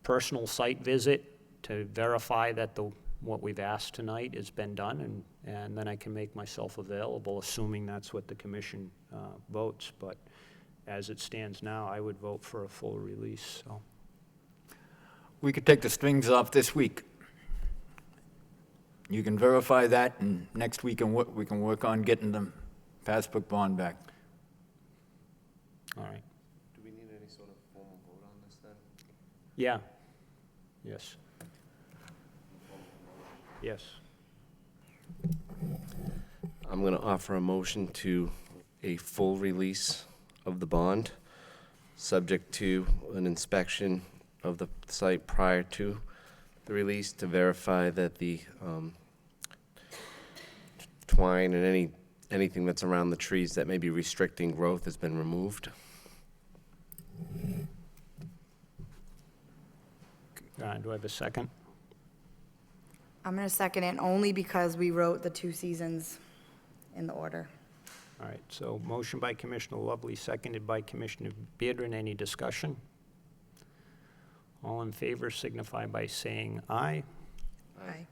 personal site visit to verify that what we've asked tonight has been done, and then I can make myself available, assuming that's what the commission votes. But as it stands now, I would vote for a full release, so. We could take the strings off this week. You can verify that, and next week we can work on getting the passbook bond back. All right. Do we need any sort of formal vote on this then? Yeah. Yes. Yes. I'm going to offer a motion to a full release of the bond, subject to an inspection of the site prior to the release to verify that the twine and anything that's around the trees that may be restricting growth has been removed. Do I have a second? I'm gonna second it only because we wrote the 2 seasons in the order. All right, so motion by Commissioner Lovely, seconded by Commissioner Beardron. Any discussion? All in favor signify by saying aye. Aye.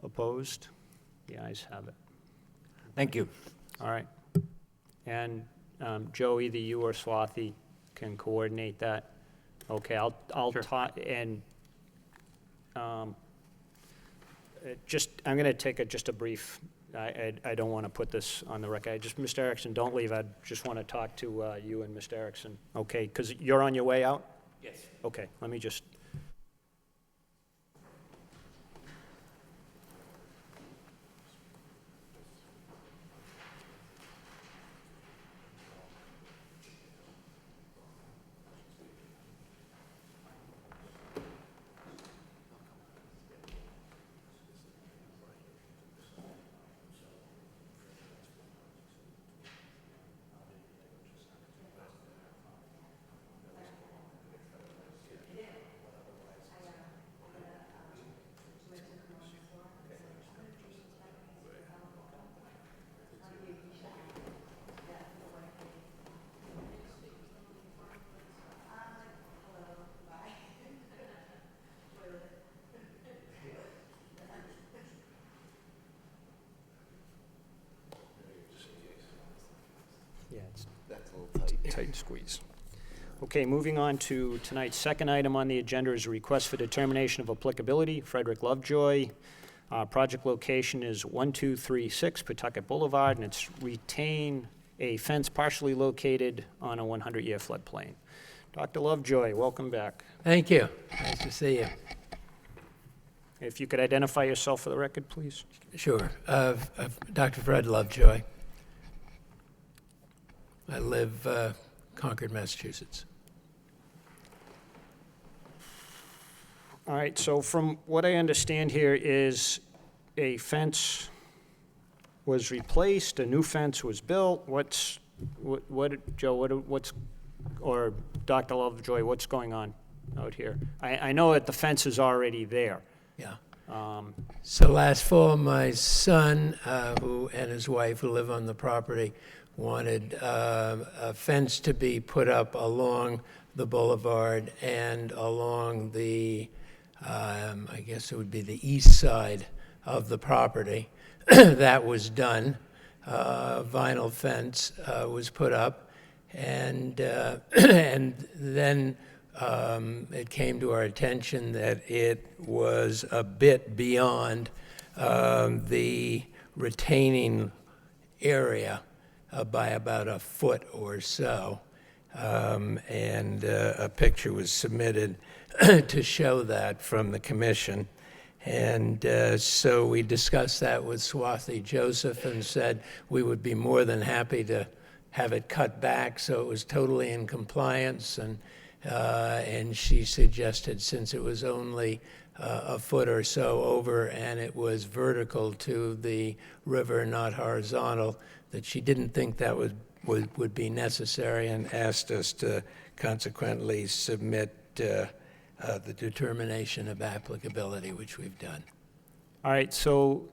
Opposed? The ayes have it. Thank you. All right. And Joe, either you or Swati can coordinate that. Okay, I'll talk, and I'm going to take just a brief, I don't want to put this on the record. Mr. Erickson, don't leave. I just want to talk to you and Mr. Erickson. Okay, because you're on your way out? Yes. Okay, let me just. Yeah, That's a little tight. tight squeeze. Okay, moving on to tonight's second item on the agenda is a request for determination of applicability. Frederick Lovejoy. Project location is 1236 Pawtucket Boulevard, and it's retain a fence partially located on a 100-year floodplain. Dr. Lovejoy, welcome back. Thank you. Nice to see you. If you could identify yourself for the record, please. Sure. Dr. Fred Lovejoy. I live Concord, Massachusetts. All right, so from what I understand here is a fence was replaced, a new fence was built. Joe, or Dr. Lovejoy, what's going on out here? I know that the fence is already there. Yeah. So last fall, my son and his wife, who live on the property, wanted a fence to be put up along the boulevard and along the, I guess it would be the east side of the property. That was done. Vinyl fence was put up, and then it came to our attention that it was a bit beyond the retaining area by about a foot or so. And a picture was submitted to show that from the commission. And so we discussed that with Swati Joseph and said we would be more than happy to have it cut back so it was totally in compliance. And she suggested, since it was only a foot or so over and it was vertical to the river, not horizontal, that she didn't think that would would be necessary, and asked us to consequently submit the determination of applicability, which we've done. All right, so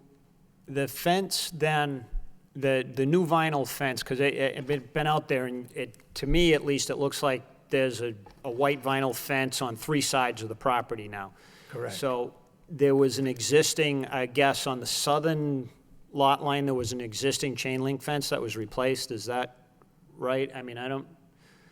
the fence then, the new vinyl fence, because I've been out there, and to me at least, it looks like there's a white vinyl fence on 3 sides of the property now. Correct. So there was an existing, I guess, on the southern lot line, there was an existing chain link fence that was replaced. Is that right? I mean, I don't.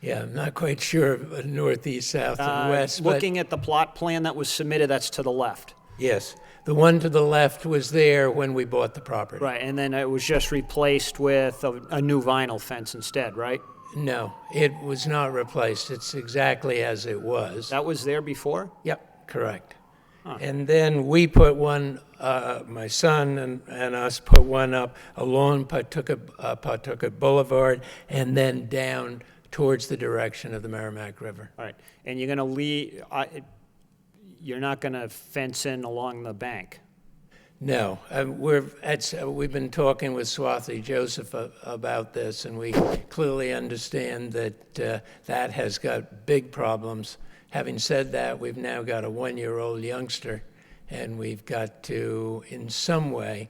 Yeah, I'm not quite sure of northeast, south, and west, but Looking at the plot plan that was submitted, that's to the left. yes, the one to the left was there when we bought the property. Right, and then it was just replaced with a new vinyl fence instead, right? No, it was not replaced. It's exactly as it was. That was there before? Yep, correct. And then we put one, my son and us put one up along Pawtucket Boulevard and then down towards the direction of the Merrimack River. All right, and you're gonna you're not gonna fence in along the bank? No, we've been talking with Swathi Joseph about this, and we clearly understand that that has got big problems. Having said that, we've now got a 1-year-old youngster, and we've got to, in some way,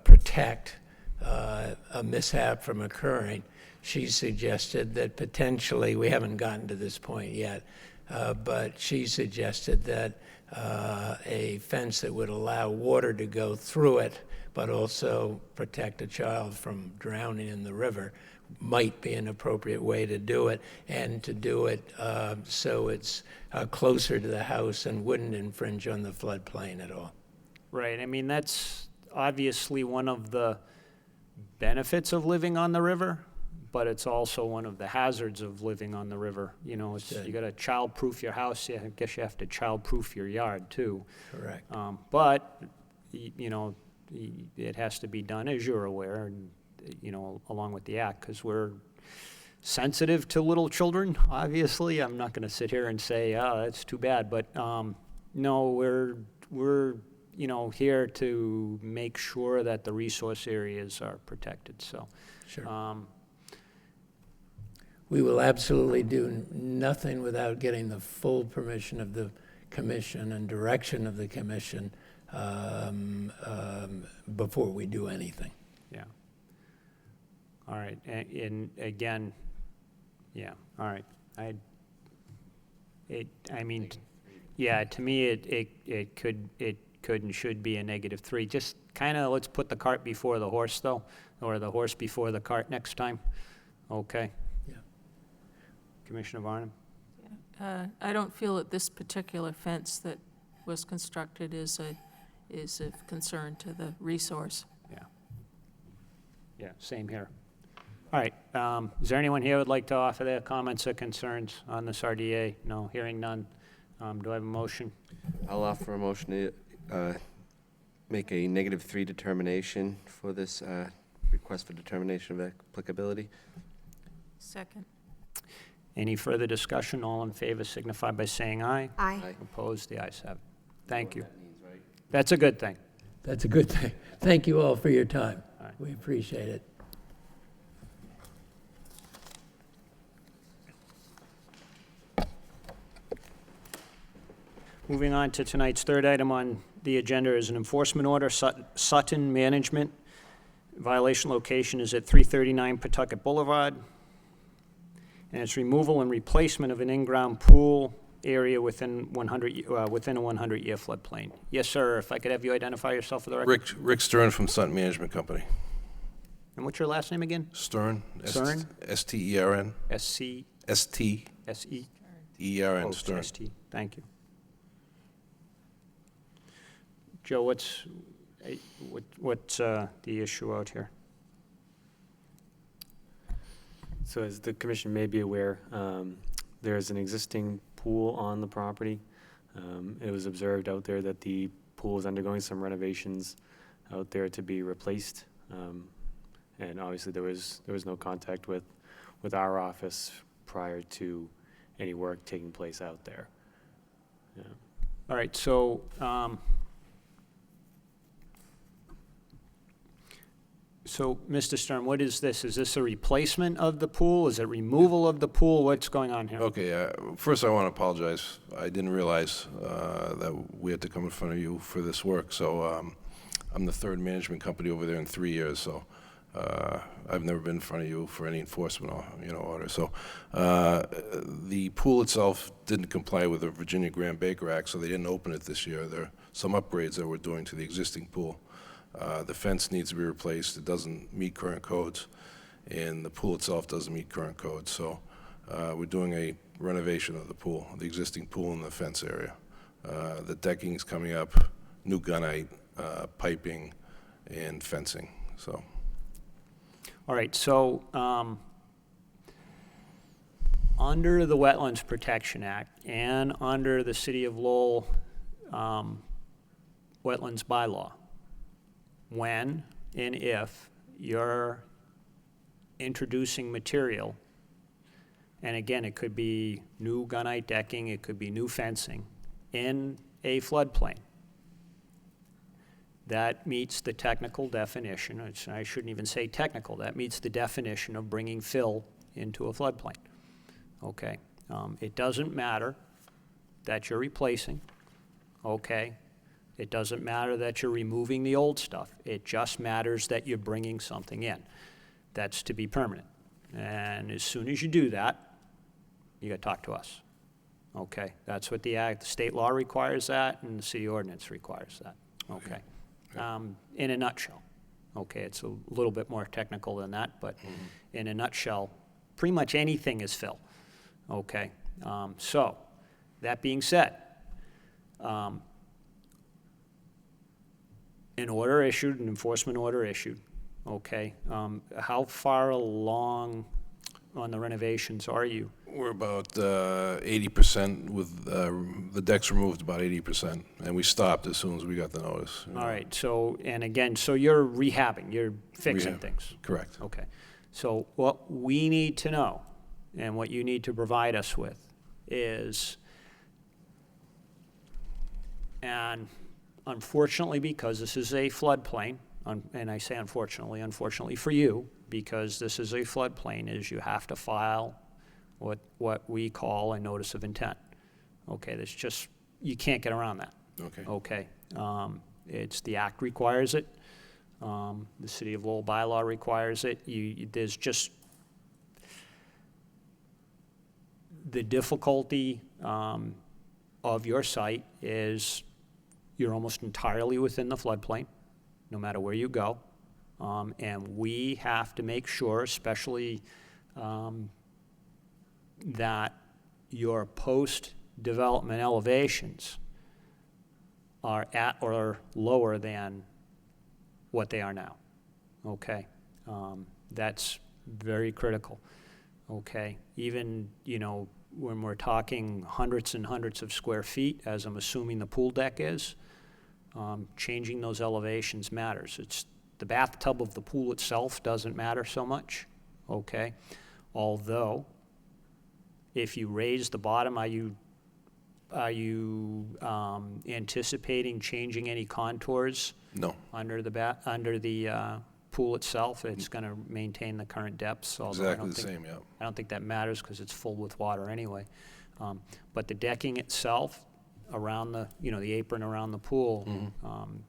protect a mishap from occurring. She suggested that potentially, we haven't gotten to this point yet, but she suggested that a fence that would allow water to go through it, but also protect a child from drowning in the river, might be an appropriate way to do it, and to do it so it's closer to the house and wouldn't infringe on the floodplain at all. Right, I mean, that's obviously one of the benefits of living on the river, but it's also one of the hazards of living on the river. You know, you gotta child-proof your house, I guess you have to child-proof your yard too. Correct. But, you know, it has to be done, as you're aware, and, you know, along with the act, because we're sensitive to little children, obviously. I'm not gonna sit here and say, oh, that's too bad, but, no, we're, you know, here to make sure that the resource areas are protected, so. Sure. We will absolutely do nothing without getting the full permission of the commission and direction of the commission before we do anything. Yeah. All right, and again, yeah, all right. I mean, yeah, to me, it could and should be a -3. Just kind of, let's put the cart before the horse, though, or the horse before the cart next time. Okay. Yeah. Commissioner Varnum? I don't feel that this particular fence that was constructed is of concern to the resource. Yeah. Yeah, same here. All right, is there anyone here who would like to offer their comments or concerns on this RDA? No, hearing none. Do I have a motion? I'll offer a motion to make a -3 determination for this request for determination of applicability. Second. Any further discussion? All in favor signify by saying aye. Aye. Aye. Opposed? The ayes have it. Thank you. That's a good thing. That's a good thing. Thank you all for your time. All right. We appreciate it. Moving on to tonight's third item on the agenda is an enforcement order, Sutton Management. Violation location is at 339 Pawtucket Boulevard. And it's removal and replacement of an in-ground pool area within a 100-year floodplain. Yes, sir, if I could have you identify yourself for the record. Rick Stern from Sutton Management Company. And what's your last name again? Stern. Stern? S-T-E-R-N. S-C-S-E? S-T-E-R-N, Oh, Stern. S-T. Thank you. Joe, what's the issue out here? So as the commission may be aware, there is an existing pool on the property. It was observed out there that the pool is undergoing some renovations out there to be replaced. And obviously there was no contact with our office prior to any work taking place out there. Yeah. All right, so, So, Mr. Stern, what is this? Is this a replacement of the pool? Is it removal of the pool? What's going on here? Okay, first I want to apologize. I didn't realize that we had to come in front of you for this work. So I'm the third management company over there in 3 years, so I've never been in front of you for any enforcement or, order. So the pool itself didn't comply with the Virginia Graham Baker Act, so they didn't open it this year. There are some upgrades that we're doing to the existing pool. The fence needs to be replaced. It doesn't meet current codes, and the pool itself doesn't meet current codes. So we're doing a renovation of the pool, the existing pool in the fence area. The decking is coming up, new gunite, piping, and fencing. So. All right, so under the Wetlands Protection Act and under the City of Lowell Wetlands Bylaw, when and if you're introducing material, and again, it could be new gunite decking, it could be new fencing, in a floodplain, that meets the technical definition, I shouldn't even say technical, that meets the definition of bringing fill into a floodplain, okay? It doesn't matter that you're replacing, okay? It doesn't matter that you're removing the old stuff. It just matters that you're bringing something in. That's to be permanent. And as soon as you do that, you got to talk to us. Okay? That's what the state law requires that, and the city ordinance requires that. Okay? In a nutshell. Okay? It's a little bit more technical than that, but in a nutshell, pretty much anything is fill. Okay? So, that being said, an order issued, an enforcement order issued, okay? How far along on the renovations are you? We're about 80% with the decks removed, about 80%, and we stopped as soon as we got the notice. All right, so, and again, so you're rehabbing, you're fixing Rehab. things? Correct. Okay. So what we need to know, and what you need to provide us with, is, and unfortunately, because this is a floodplain, and I say unfortunately for you, because this is a floodplain, is you have to file what we call a notice of intent. Okay, that's just, you can't get around that. Okay. Okay, it's, the act requires it, the City of Lowell bylaw requires it, there's just, the difficulty of your site is you're almost entirely within the floodplain, no matter where you go. And we have to make sure, especially that your post-development elevations are at or lower than what they are now, okay? That's very critical, okay? Even, when we're talking hundreds and hundreds of square feet, as I'm assuming the pool deck is, changing those elevations matters. It's the bathtub of the pool itself doesn't matter so much, okay? Although, if you raise the bottom, are you anticipating changing any contours? No. Under the pool itself? It's going to maintain the current depths. Exactly the same, yeah. I don't think that matters because it's full with water anyway. But the decking itself around the apron around the pool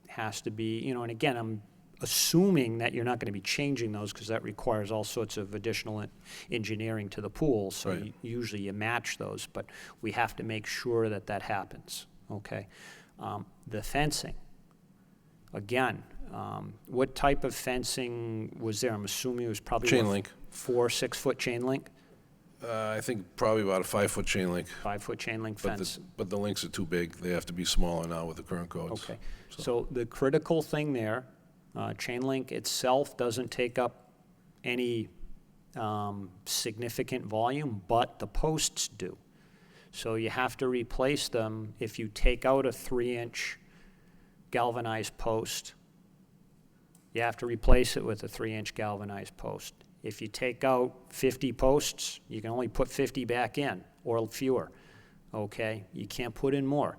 has to be, and again, I'm assuming that you're not going to be changing those because that requires all sorts of additional engineering to the pool. So Right. Usually you match those, but we have to make sure that that happens, okay? The fencing, again, what type of fencing was there? I'm assuming it was probably Chain link. 4 6-foot chain link, I think probably about a 5-foot chain link. 5-foot chain link But fence. but the links are too big. They have to be smaller now with the current codes. Okay, so the critical thing there, chain link itself doesn't take up any significant volume, but the posts do. So you have to replace them. If you take out a 3-inch galvanized post, you have to replace it with a 3-inch galvanized post. If you take out 50 posts, you can only put 50 back in, or fewer, okay? You can't put in more.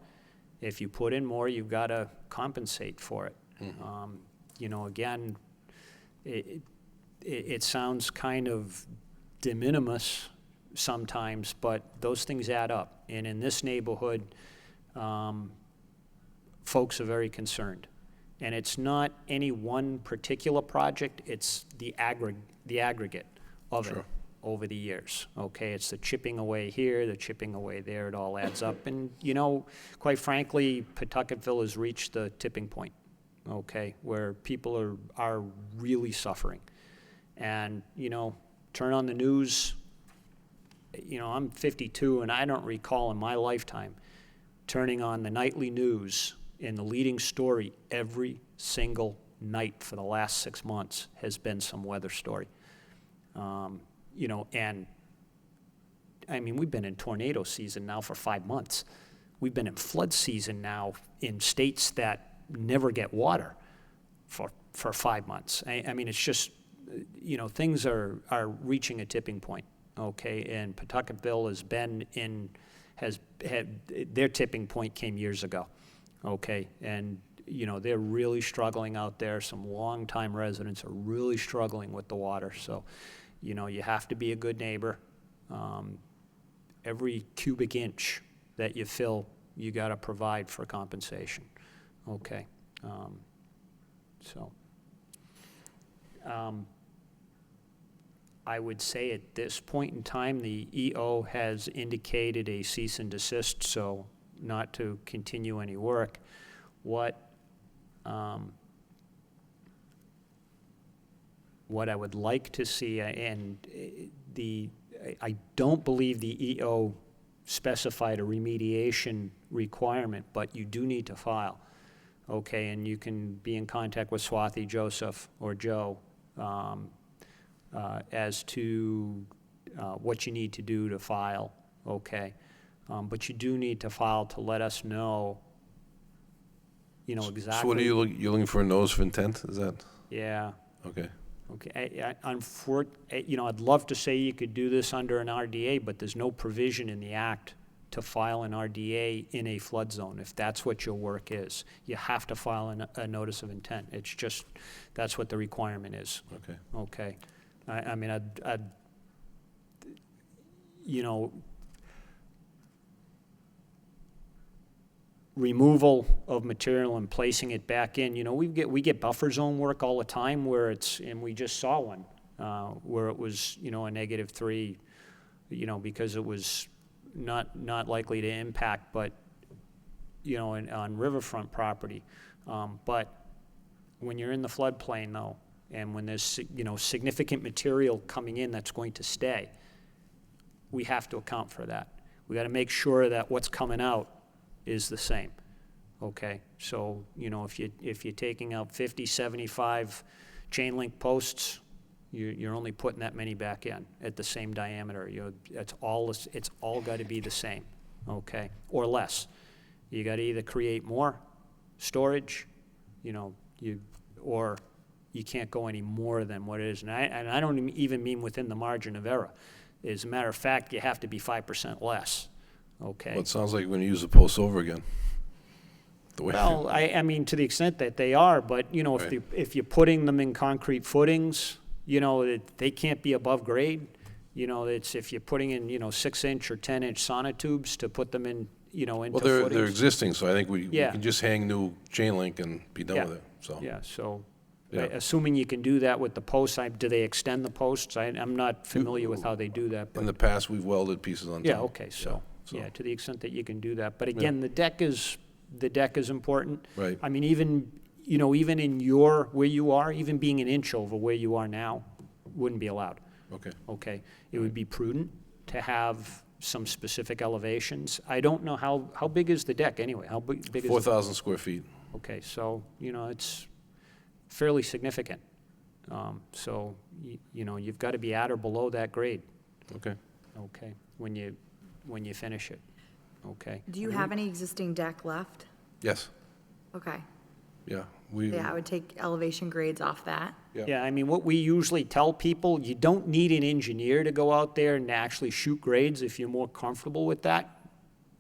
If you put in more, you've got to compensate for it. Again, it sounds kind of de minimis sometimes, but those things add up. And in this neighborhood, folks are very concerned. And it's not any one particular project, it's the aggregate of it Sure. over the years, okay? It's the chipping away here, the chipping away there, it all adds up. And, quite frankly, Pawtucketville has reached the tipping point, okay, where people are really suffering. And, turn on the news, I'm 52, and I don't recall in my lifetime turning on the nightly news, and the leading story every single night for the last 6 months has been some weather story. And I mean, we've been in tornado season now for 5 months. We've been in flood season now in states that never get water for 5 months. I mean, it's just, things are reaching a tipping point, okay? And Pawtucketville has had, their tipping point came years ago, okay? And, they're really struggling out there. Some longtime residents are really struggling with the water. So, you have to be a good neighbor. Every cubic inch that you fill, you got to provide for compensation, okay? I would say at this point in time, the EO has indicated a cease and desist, so not to continue any work. What I would like to see, and I don't believe the EO specified a remediation requirement, but you do need to file, okay? And you can be in contact with Swathi, Joseph, or Joe as to what you need to do to file, okay? But you do need to file to let us know, exactly. So what are you looking for a notice of intent, is that? Yeah. Okay. Okay, I'd love to say you could do this under an RDA, but there's no provision in the act to file an RDA in a flood zone, if that's what your work is. You have to file a notice of intent. It's just, that's what the requirement is. Okay. Okay. I mean, removal of material and placing it back in. We get buffer zone work all the time where and we just saw one where it was, a -3, because it was not likely to impact, but, on riverfront property. But when you're in the floodplain though, and when there's, significant material coming in that's going to stay, we have to account for that. We got to make sure that what's coming out is the same, okay? So, if you're taking out 50, 75 chain link posts, you're only putting that many back in at the same diameter. It's all got to be the same, okay? Or less. You got to either create more storage, or you can't go any more than what it is. And I don't even mean within the margin of error. As a matter of fact, you have to be 5% less. Okay. Well, it sounds like we're going to use the posts over again. Well, I mean, to the extent that they are, but, Right. if you're putting them in concrete footings, they can't be above grade. It's if you're putting in, 6-inch or 10-inch sonotubes to put them in, into Well, footings. they're existing, so I think we Yeah. can just hang new chain link and be done Yeah. with it, so. Yeah, so, Yeah. assuming you can do that with the posts, do they extend the posts? I'm not familiar with how they do that, but. In the past, we've welded pieces on top. Yeah, okay, so, yeah, to the extent that you can do that. But again, the deck is important. Right. I mean, even in where you are, even being an inch over where you are now, wouldn't be allowed, Okay. okay? It would be prudent to have some specific elevations. I don't know how big is the deck anyway? How big is it? 4,000 square feet. Okay, so, it's fairly significant. So, you've got to be at or below that grade, Okay. okay, when you finish it, okay? Do you have any existing deck left? Yes, Okay. yeah. Yeah, I would take elevation grades off that. Yeah, I mean, what we usually tell people, you don't need an engineer to go out there and actually shoot grades. If you're more comfortable with that,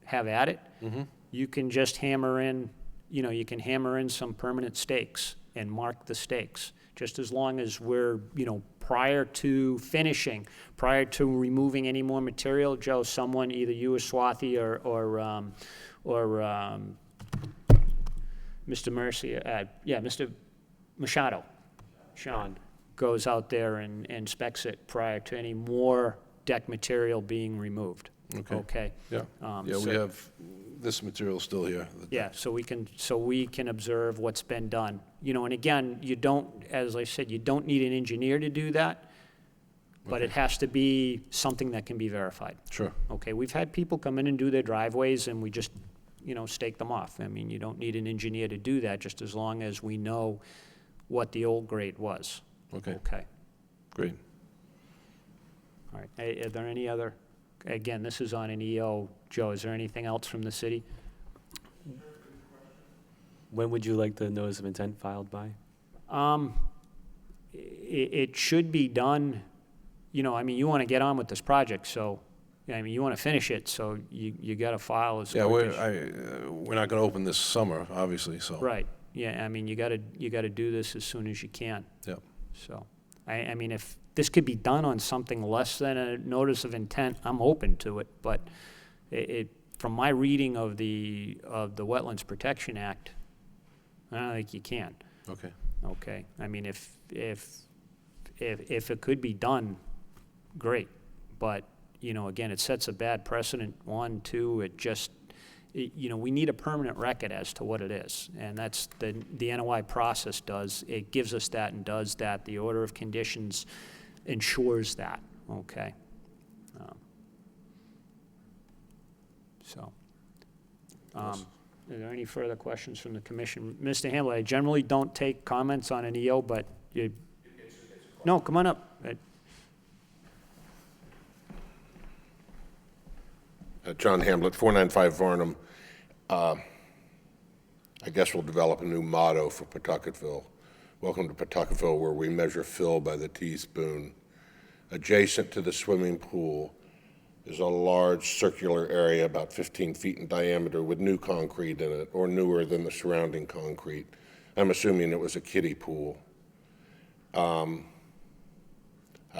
have at it. You can just hammer in, you can hammer in some permanent stakes and mark the stakes. just as long as we're, prior to finishing, prior to removing any more material, Joe, someone, either you or Swati or Mr. Mercy, Mr. Machado. Sean goes out there and inspects it prior to any more deck material being removed. Okay. Okay? Yeah, yeah, we so- have this material still here. Yeah, so we can observe what's been done. And again, you don't, as I said, you don't need an engineer to do that, but it has to be something that can be verified. Sure. Okay, we've had people come in and do their driveways, and we just, stake them off. I mean, you don't need an engineer to do that, just as long as we know what the old grade was. Okay, Okay, great. all right. Are there any other, again, this is on an EO. Joe, is there anything else from the city? When would you like the notice of intent filed by? It should be done, you want to get on with this project, so, you want to finish it, so you got to file as Yeah, quick as. we're not going to open this summer, obviously, so. Right, yeah, you got to do this as soon as you can, Yep. so. If this could be done on something less than a notice of intent, I'm open to it, but from my reading of the Wetlands Protection Act, I don't think you can. Okay. Okay, if it could be done, great, but, again, it sets a bad precedent, one, two, it just, we need a permanent record as to what it is, and that's the NOI process does, it gives us that and does that, the order of conditions ensures that, okay? Are there any further questions from the commission? Mr. Hamlet, I generally don't take comments on an EO, but you... No, come on up. John Hamlet, 495 Varnum. I guess we'll develop a new motto for Pawtucketville. Welcome to Pawtucketville, where we measure fill by the teaspoon. Adjacent to the swimming pool is a large circular area about 15 feet in diameter with new concrete in it, or newer than the surrounding concrete. I'm assuming it was a kiddie pool. I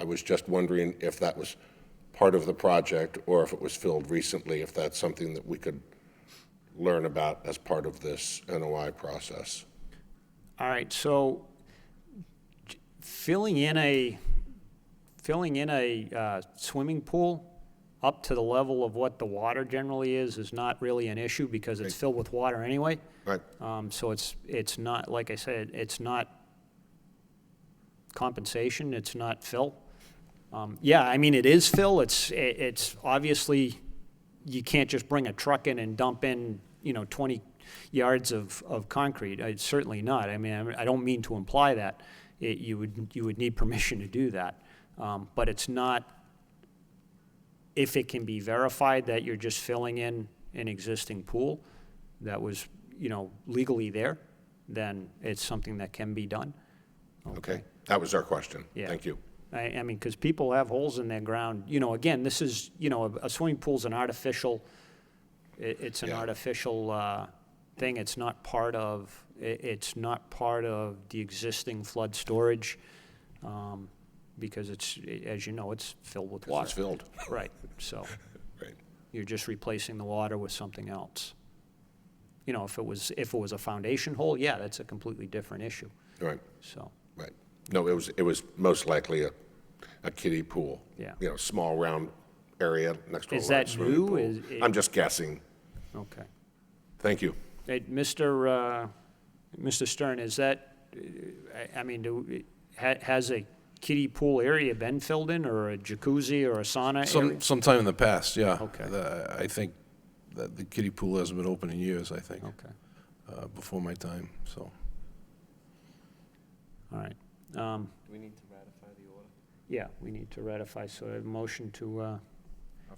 was just wondering if that was part of the project or if it was filled recently, if that's something that we could learn about as part of this NOI process. All right, so filling in a swimming pool up to the level of what the water generally is not really an issue because it's filled with water anyway. Right. So it's not, like I said, it's not compensation, it's not fill. Yeah, it is fill, it's obviously, you can't just bring a truck in and dump in, 20 yards of concrete, it's certainly not. I don't mean to imply that. You would need permission to do that. But it's not, if it can be verified that you're just filling in an existing pool that was, legally there, then it's something that can be done. Okay. That was our question. Yeah. Thank you. Because people have holes in their ground. Again, this is, a swimming pool's an artificial, it's an Yeah. artificial thing. It's not part of the existing flood storage, because it's, as you know, it's filled with water. It's filled. Right, so Right. you're just replacing the water with something else. If it was a foundation hole, yeah, that's a completely different issue, Right. so, Right. No, it was most likely a kiddie pool. Yeah. Small round area next to a Is large that swimming new? pool. I'm just guessing. okay. Thank you. Hey, Mr. Stern, is that, has a kiddie pool area been filled in, or a jacuzzi or a sauna area? Sometime in the past, yeah. Okay. I think that the kiddie pool hasn't been open in years, I think, Okay, before my time, so. all right. Do we need to ratify the order? Yeah, we need to ratify, so I have a motion to,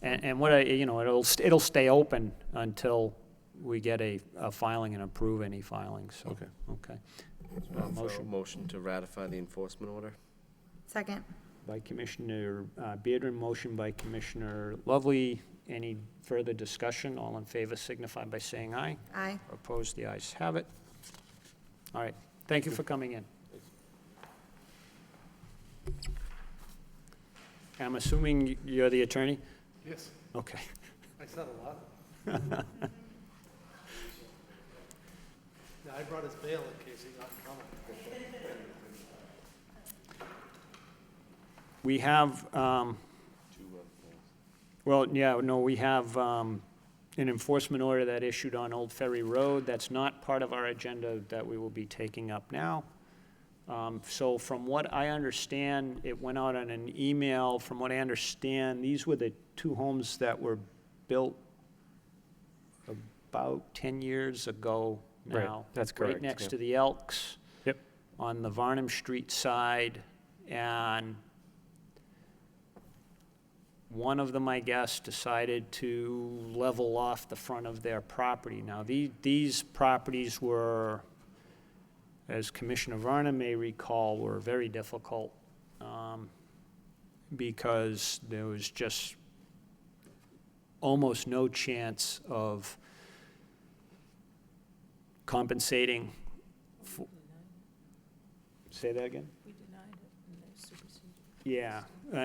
and what it'll stay open until we get a filing and approve any filings, so. Okay. Okay. Motion to ratify the enforcement order? Second. By Commissioner Bearden, motion by Commissioner Lovely. Any further discussion? All in favor signify by saying aye. Aye. Opposed, the ayes have it. All right, thank you for coming in. I'm assuming you're the attorney? Yes, Okay. I said a lot. Yeah, I brought his bail in case he got in trouble. We have, well, yeah, no, we have an enforcement order that issued on Old Ferry Road. That's not part of our agenda that we will be taking up now. So from what I understand, it went out on an email. From what I understand, these were the two homes that were built about 10 years ago Right, now. that's Right correct, next yeah. to the Elks. Yep. On the Varnum Street side, and one of them, I guess, decided to level off the front of their property. Now, these properties were, as Commissioner Varnum may recall, were very difficult because there was just almost no chance of compensating. Say that again? We denied it, and they superseded. Yeah,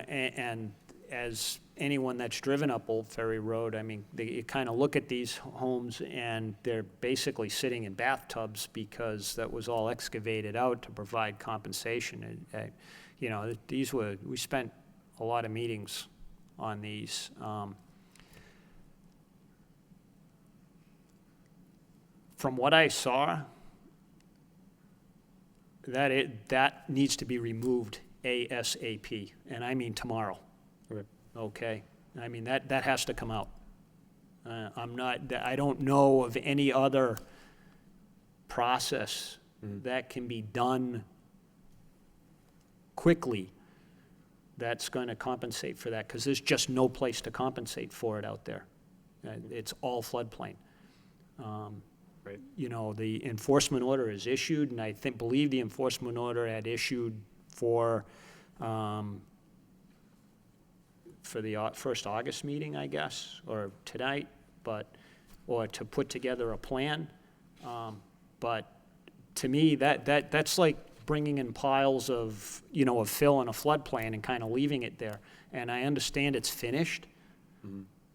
and as anyone that's driven up Old Ferry Road, I mean, you kind of look at these homes and they're basically sitting in bathtubs because that was all excavated out to provide compensation. And, you know, we spent a lot of meetings on these. From what I saw, that needs to be removed ASAP, and I mean tomorrow. Okay. Okay? I mean, that has to come out. I don't know of any other process that can be done quickly that's going to compensate for that, because there's just no place to compensate for it out there. It's all floodplain. Right. You know, the enforcement order is issued, and I believe the enforcement order had issued for the first August meeting, I guess, or tonight, or to put together a plan. But to me, that's like bringing in piles of, you know, of fill in a floodplain and kind of leaving it there. And I understand it's finished.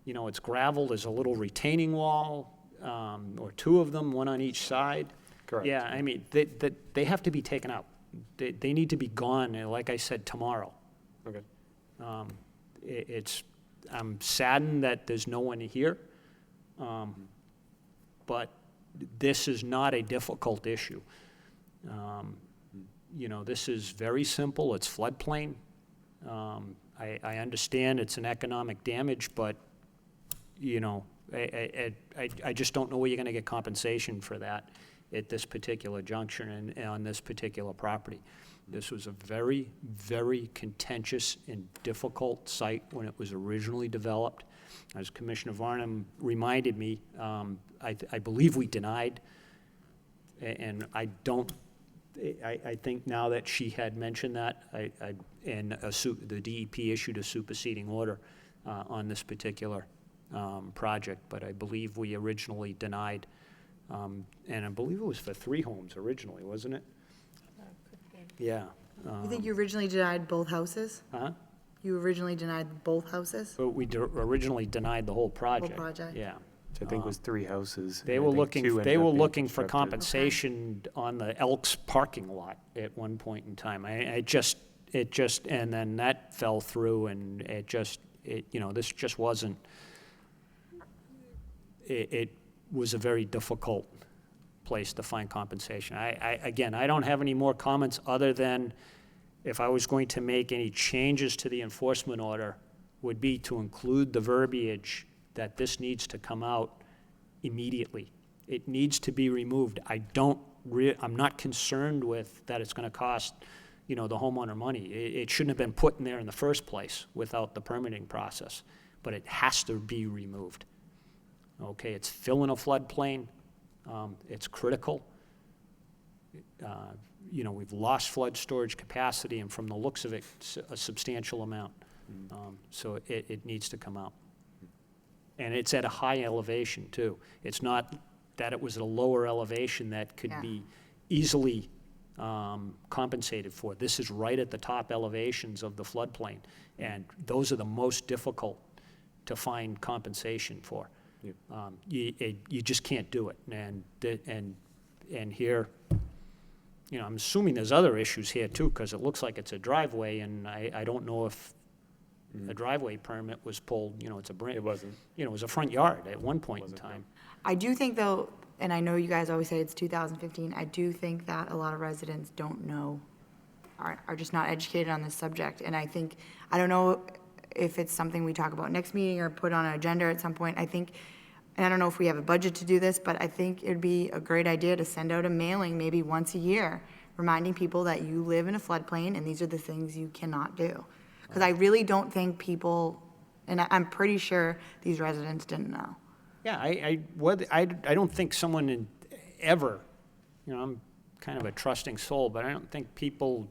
You know, it's gravel, there's a little retaining wall, or two of them, one on each side. Correct. Yeah, I mean, they have to be taken out. They need to be gone, like I said, tomorrow. Okay. I'm saddened that there's no one here, but this is not a difficult issue. You know, this is very simple, it's floodplain. I understand it's an economic damage, but, you know, I just don't know where you're gonna get compensation for that at this particular juncture and on this particular property. This was a very, very contentious and difficult site when it was originally developed. As Commissioner Varnum reminded me, I believe we denied, and I think now that she had mentioned that, the DEP issued a superseding order on this particular project, but I believe we originally denied, and I believe it was for 3 homes originally, wasn't it? Yeah. You think you originally denied both houses? Huh? You originally denied both houses? But we originally denied the whole project. project? Yeah. Which I think was 3 houses. They and I were think looking, 2 they ended were up being looking for constructed. compensation on the Elks parking lot at one point in time. It just, and then that fell through, and you know, this just wasn't, it was a very difficult place to find compensation. Again, I don't have any more comments other than if I was going to make any changes to the enforcement order, would be to include the verbiage that this needs to come out immediately. It needs to be removed. I'm not concerned with that it's gonna cost, you know, the homeowner money. It shouldn't have been put in there in the first place without the permitting process, but it has to be removed. Okay, it's filling a floodplain, it's critical. You know, we've lost flood storage capacity, and from the looks of it, a substantial amount. So it needs to come out. And it's at a high elevation, too. It's not that it was at a lower elevation that could Yeah. be easily compensated for. This is right at the top elevations of the floodplain, and those are the most difficult to find compensation for. Yep. You just can't do it, and here, you know, I'm assuming there's other issues here too, because it looks like it's a driveway, and I don't know if a driveway permit was pulled, you know, it's a brand. It wasn't. You know, it was a front yard at one point in Wasn't, time. I do think though, and I know you guys always say it's 2015, I do think that a lot of residents don't know, are just not educated on this subject. And I think, I don't know if it's something we talk about next meeting or put on an agenda at some point. I think, and I don't know if we have a budget to do this, but I think it'd be a great idea to send out a mailing maybe once a year, reminding people that you live in a floodplain and these are the things you cannot do. Because I really don't think people, and I'm pretty sure these residents didn't know. Yeah, I don't think someone ever, you know, I'm kind of a trusting soul, but I don't think people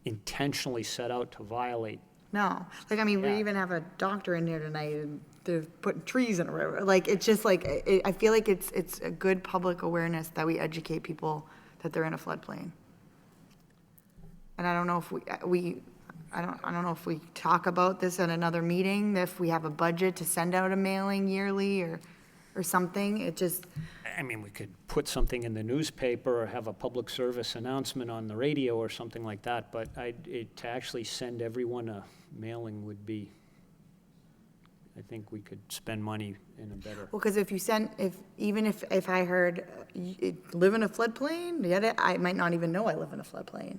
intentionally set out to violate. No, like, I mean, we Yeah. even have a doctor in here tonight, and they're putting trees in a river. Like, it's just like, I feel like it's a good public awareness that we educate people that they're in a floodplain. And I don't know if I don't know if we talk about this at another meeting, if we have a budget to send out a mailing yearly or something. It just, I mean, we could put something in the newspaper or have a public service announcement on the radio or something like that, but to actually send everyone a mailing would be, I think we could spend money in a better. well, because if you send, even if I heard, you live in a floodplain, yet I might not even know I live in a floodplain.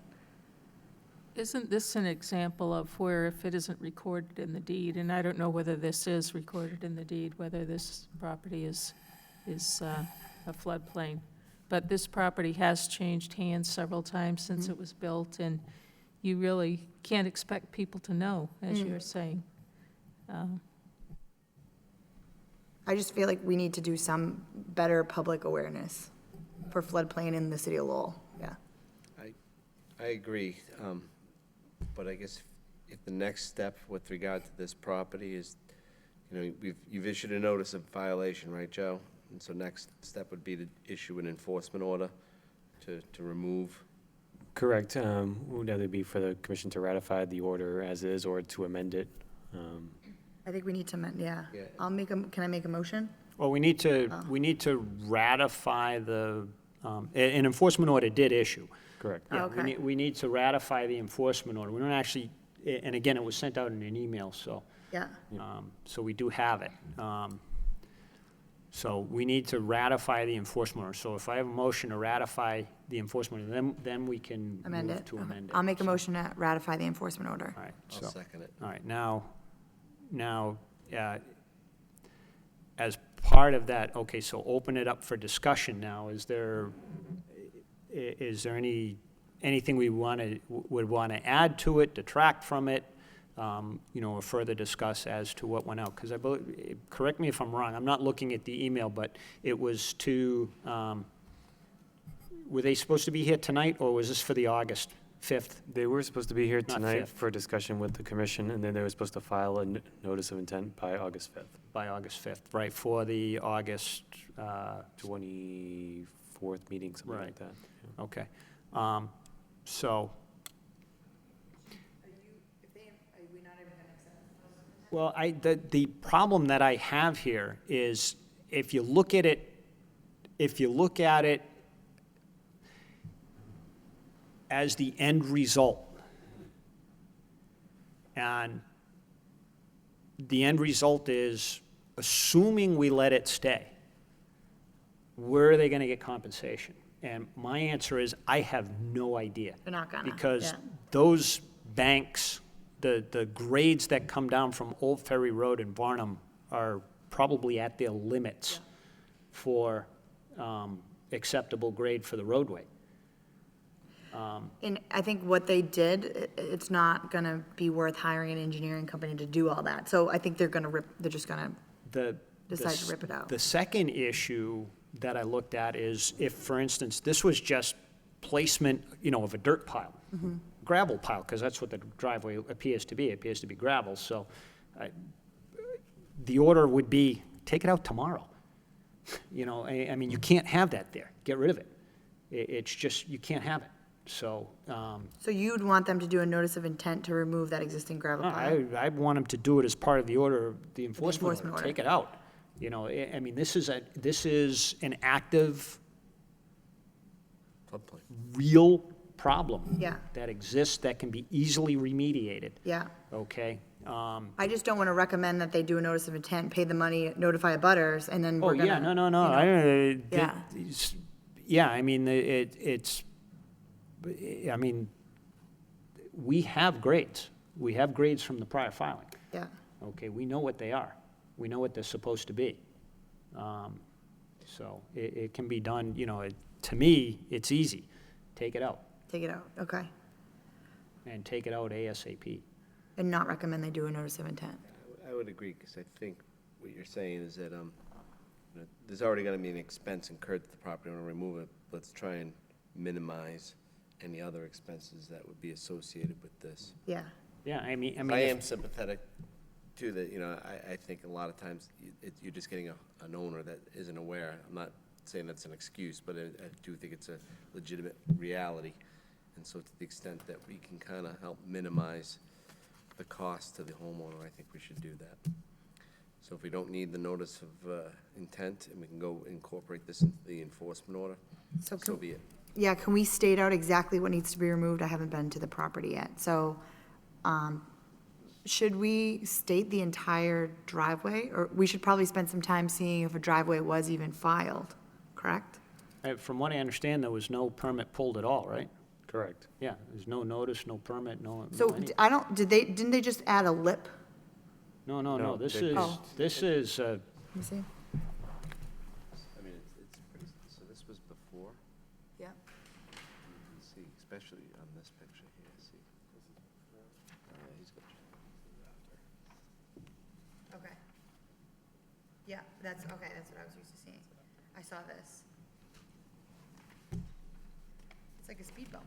Isn't this an example of where if it isn't recorded in the deed, and I don't know whether this is recorded in the deed, whether this property is a floodplain, but this property has changed hands several times since it was built, and you really can't expect people to know, as you're saying. I just feel like we need to do some better public awareness for floodplain in the city of Lowell, yeah. I agree, but I guess if the next step with regard to this property is, you know, you've issued a notice of violation, right, Joe? And so next step would be to issue an enforcement order to remove. Correct. Would either be for the commission to ratify the order as is or to amend it. I think we need to amend, yeah. Yeah. Can I make a motion? Well, we need to ratify an enforcement order did issue. Correct. Yeah, Okay. we need to ratify the enforcement order. We don't actually, and again, it was sent out in an email, so. Yeah. So we do have it. So we need to ratify the enforcement order. So if I have a motion to ratify the enforcement order, then we can Amend move it. to Okay. amend it. I'll make a So, motion to ratify the enforcement order. All right, I'll so, second it. all right, now, as part of that, okay, so open it up for discussion now. Is there anything we would want to add to it, detract from it, you know, or further discuss as to what went out? Because I believe, correct me if I'm wrong, I'm not looking at the email, but it was to, were they supposed to be here tonight, or was this for the August 5th? They were supposed to be here Not tonight fifth. for discussion with the commission, and then they were supposed to file a notice of intent by August 5th, By August 5th, right, for the August, 24th meeting, something Right. like that. okay. So. Well, the problem that I have here is if you look at it as the end result, and the end result is assuming we let it stay, where are they going to get compensation? And my answer is, I have no idea. They're not gonna, Because yeah. those banks, the grades that come down from Old Ferry Road in Varnum are probably at their limits for acceptable grade for the roadway. And I think what they did, it's not gonna be worth hiring an engineering company to do all that. So I think they're just gonna decide to rip it out. The second issue that I looked at is if, for instance, this was just placement, you know, of a dirt pile, Mm-hmm. gravel pile, because that's what the driveway appears to be. It appears to be gravel, so the order would be, take it out tomorrow. You know, I mean, you can't have that there. Get rid of it. It's just, you can't have it. So, So you'd want them to do a notice of intent to remove that existing gravel pile? I want them to do it as part of the order, the enforcement enforcement order, order. take it out. You know, I mean, this is an active, Floodplain. real problem. Yeah. That exists, that can be easily remediated, Yeah. okay? I just don't want to recommend that they do a notice of intent, pay the money, notify abutters, and then Oh, we're gonna. yeah, no, you know, Yeah, I mean, I mean, we have grades. We have grades from the prior filing. Yeah, Okay, we know what they are. We know what they're supposed to be. So it can be done, you know, to me, it's easy. Take it out, take it out, okay. and take it out ASAP. And not recommend they do a notice of intent. I would agree, because I think what you're saying is that, there's already gonna be an expense incurred to the property owner to remove it. Let's try and minimize any other expenses that would be associated with this. Yeah, Yeah, I mean. I if- am sympathetic to that, you know, I think a lot of times you're just getting an owner that isn't aware. I'm not saying that's an excuse, but I do think it's a legitimate reality. And so to the extent that we can kind of help minimize the cost to the homeowner, I think we should do that. So if we don't need the notice of intent, and we can go incorporate this into the enforcement order, So so can- be it. yeah, can we state out exactly what needs to be removed? I haven't been to the property yet, so, should we state the entire driveway? Or we should probably spend some time seeing if a driveway was even filed, correct? From what I understand, there was no permit pulled at all, right? Correct. Yeah, there's no notice, no permit, no. So, anything. didn't they just add a lip? No, No, this they- is, Oh. this is, Let me see. I mean, it's pretty, so this was before, Yeah. you can see, especially on this picture here, see. He's got Okay. Yeah, that's what I was used to seeing. I saw this. It's like a speed bump.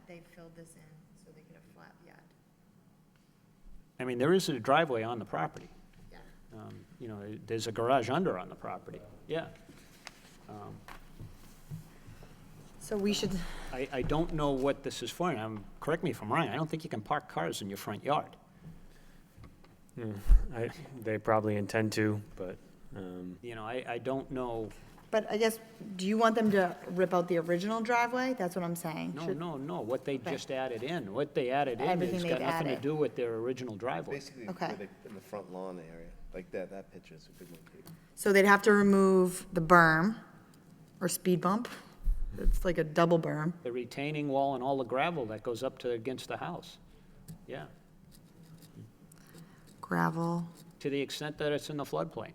They filled this in so they could have flat yard. I mean, there is a driveway on the property. Yeah. You know, there's a garage under on the property, yeah. So we should, I don't know what this is for, and correct me if I'm wrong, I don't think you can park cars in your front yard. They probably intend to, but, You know, I don't know, but I guess, do you want them to rip out the original driveway? That's what I'm saying. no, what they Okay. just added in, what they added in Everything has they've got nothing to added. do with their original driveway. Basically, Okay. where in the front lawn area, like that picture is a good one, Kate. So they'd have to remove the berm or speed bump. It's like a double berm. The retaining wall and all the gravel that goes up to against the house, yeah, Gravel to the extent that it's in the floodplain.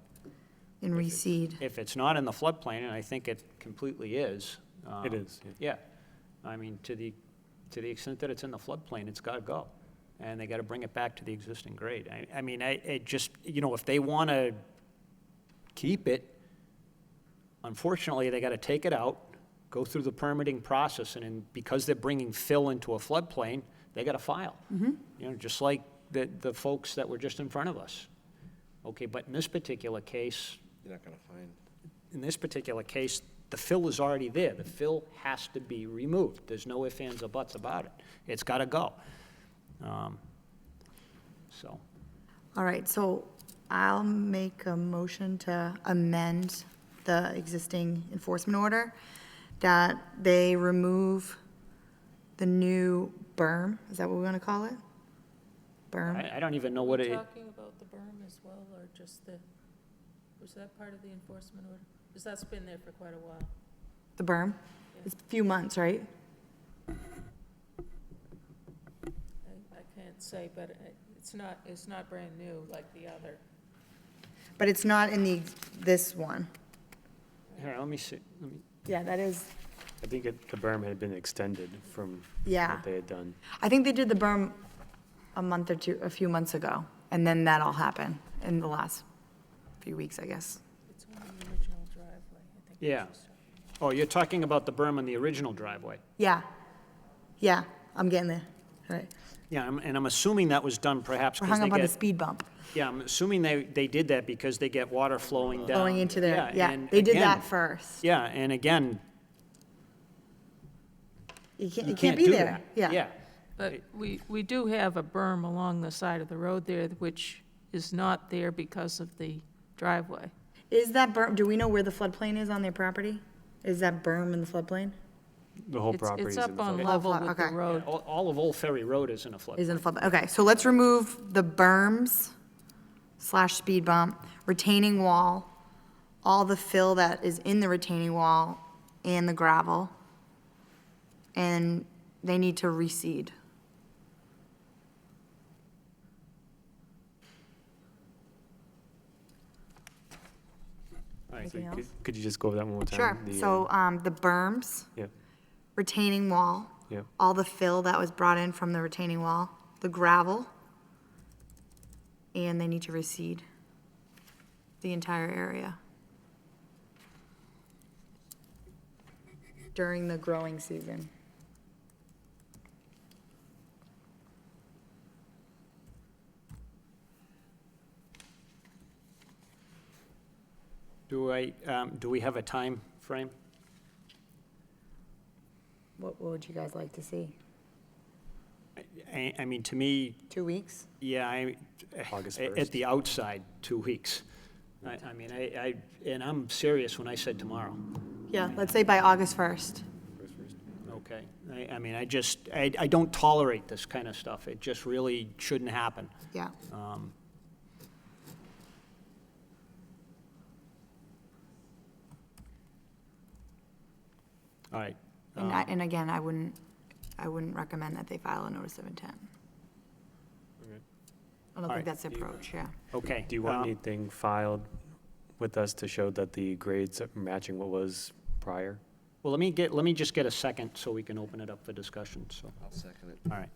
and reseed. If it's not in the floodplain, and I think it completely is. it is, yeah. Yeah, I mean, to the extent that it's in the floodplain, it's gotta go. And they gotta bring it back to the existing grade. I mean, it just, you know, if they wanna keep it, unfortunately, they gotta take it out, go through the permitting process, and then, because they're bringing fill into a floodplain, they gotta file. You know, just like the folks that were just in front of us. Okay, but in this particular case, You're not gonna find. in this particular case, the fill is already there. The fill has to be removed. There's no ifs, ands, or buts about it. It's got to go. So, All right, so I'll make a motion to amend the existing enforcement order, that they remove the new berm, is that what we're gonna call it? Berm? I don't even know what Are we it, talking about the berm as well, or just was that part of the enforcement order? Because that's been there for quite a while. The berm? It's a few months, right? I can't say, but it's not brand new like the other. But it's not in this one. here, let me see. Yeah, that is, I think the berm had been extended from Yeah. what they had done. I think they did the berm a few months ago, and then that all happened in the last few weeks, I guess. It's on the original driveway, I think. Yeah. Oh, you're talking about the berm on the original driveway? Yeah, yeah, I'm getting there, all right. Yeah, and I'm assuming that was done perhaps We're because hung they up on the get, speed bump. Yeah, I'm assuming they did that because they get water flowing down. Flowing into their, yeah, and they did again- that first. Yeah, and again, You you can't be do there, that. yeah. Yeah, But we do have a berm along the side of the road there, which is not there because of the driveway. Is that berm, do we know where the floodplain is on their property? Is that berm in the floodplain? The whole property is It's in up the on flood. level flood, with the okay. road. all of Old Ferry Road is in a flood. Is in the flood, okay, so let's remove the berms / speed bump, retaining wall, all the fill that is in the retaining wall and the gravel. And they need to reseed. All right, Anything Could- else? Could you just go over that one more time? Sure, The, so, the berms, Yep, retaining wall, yep. all the fill that was brought in from the retaining wall, the gravel, and they need to reseed the entire area during the growing season. Do we have a time frame? What would you guys like to see? I mean, to me, 2 weeks? yeah, August at 1st. the outside, 2 weeks. I mean, and I'm serious when I said tomorrow, Yeah, let's say by August 1st. okay? I mean, I don't tolerate this kind of stuff. It just really shouldn't happen. Yeah. All right. And again, I wouldn't recommend that they file a notice of intent. I don't All think right. that's the approach, yeah. Okay. Do you want anything filed with us to show that the grades are matching what was prior? Well, let me just get a second so we can open it up for discussion, so, I'll second it. all right.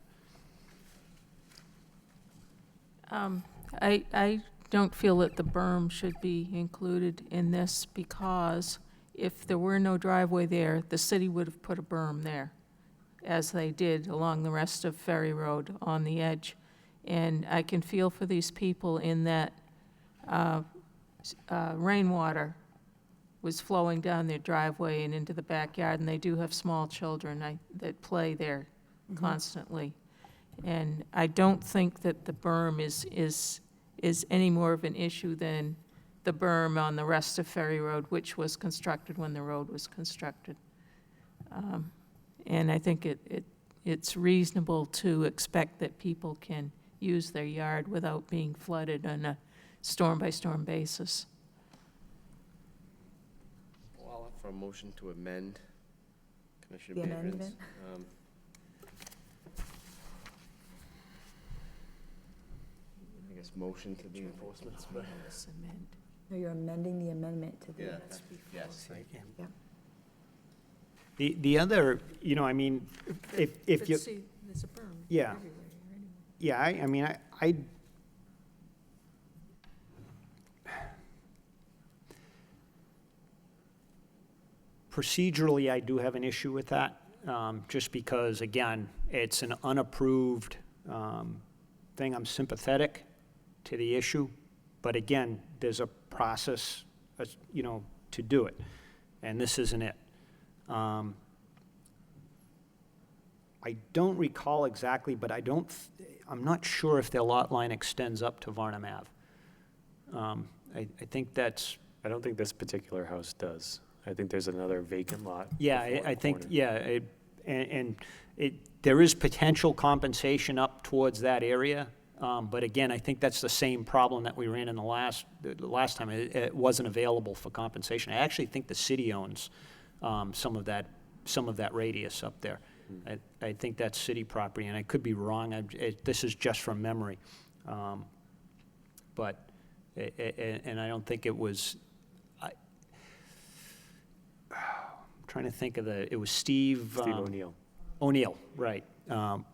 I don't feel that the berm should be included in this because if there were no driveway there, the city would have put a berm there, as they did along the rest of Ferry Road on the edge. And I can feel for these people in that rainwater was flowing down their driveway and into the backyard, and they do have small children that play there constantly. And I don't think that the berm is any more of an issue than the berm on the rest of Ferry Road, which was constructed when the road was constructed. And I think it's reasonable to expect that people can use their yard without being flooded on a storm-by-storm basis. Well, I'll offer a motion to amend Commissioner The Bateman's. amendment? I guess motion to the enforcements, but, No, you're amending the amendment to the. yeah, yes. Yep. The other, I mean, if you, see, there's a berm Yeah. everywhere anyway. yeah, I mean, I procedurally, I do have an issue with that, just because, again, it's an unapproved thing. I'm sympathetic to the issue, but again, there's a process, to do it, and this isn't it. I don't recall exactly, but I'm not sure if their lot line extends up to Varnum Ave. I think that's, I don't think this particular house does. I think there's another vacant lot. yeah, before the I think, corner. yeah, there is potential compensation up towards that area, but again, I think that's the same problem that we ran in the last time. It wasn't available for compensation. I actually think the city owns some of that radius up there. I think that's city property, and I could be wrong. This is just from memory. But, and I don't think it was, I'm trying to think of it was Steve. Steve O'Neill. O'Neill, right,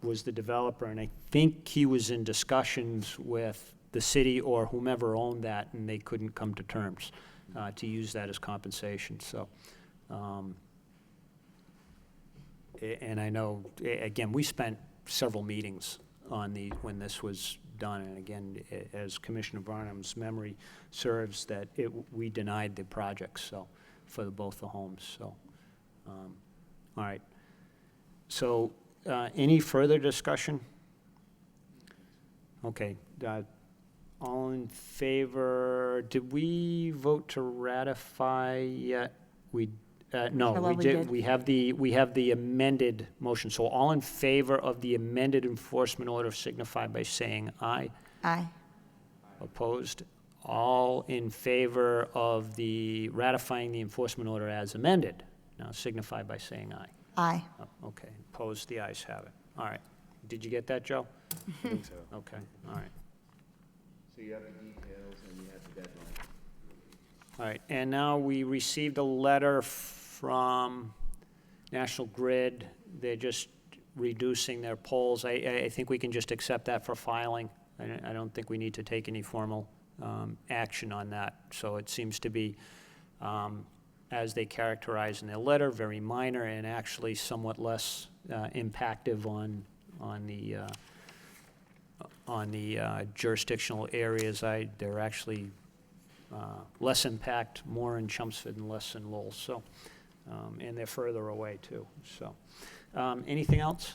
was the developer, and I think he was in discussions with the city or whomever owned that, and they couldn't come to terms to use that as compensation, so. And I know, again, we spent several meetings on when this was done. And again, as Commissioner Barnum's memory serves, that we denied the project, so, for both the homes, so. All right. So, any further discussion? Okay, all in favor, did we vote to ratify yet? No, Commissioner we Lovely did, did. we have the amended motion. So all in favor of the amended enforcement order signify by saying aye. Aye. Opposed? All in favor of the ratifying the enforcement order as amended, now signify by saying aye. Aye. Oh, okay, opposed, the ayes have it. All right. Did you get that, Joe? I think so. Okay, all right. So you have the details and you have the deadline. All right, and now we received a letter from National Grid. They're just reducing their poles. I think we can just accept that for filing. I don't think we need to take any formal action on that. So it seems to be, as they characterize in their letter, very minor and actually somewhat less impactive on the jurisdictional areas. They're actually less impact, more in Chelmsford and less in Lowell, so, and they're further away too, so. Anything else?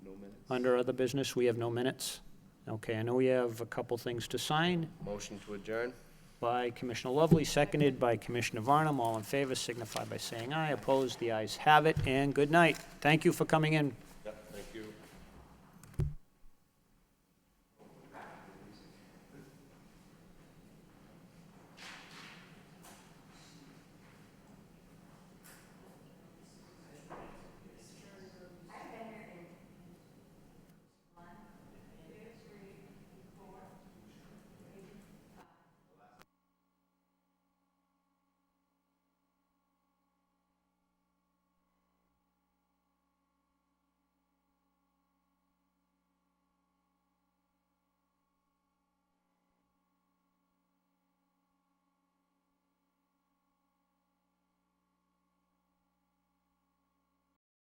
No minutes. Under other business, we have no minutes? Okay, I know we have a couple things to sign Motion to adjourn? by Commissioner Lovely, seconded by Commissioner Varnum. All in favor signify by saying aye. Opposed, the ayes have it, and good night. Thank you for coming in.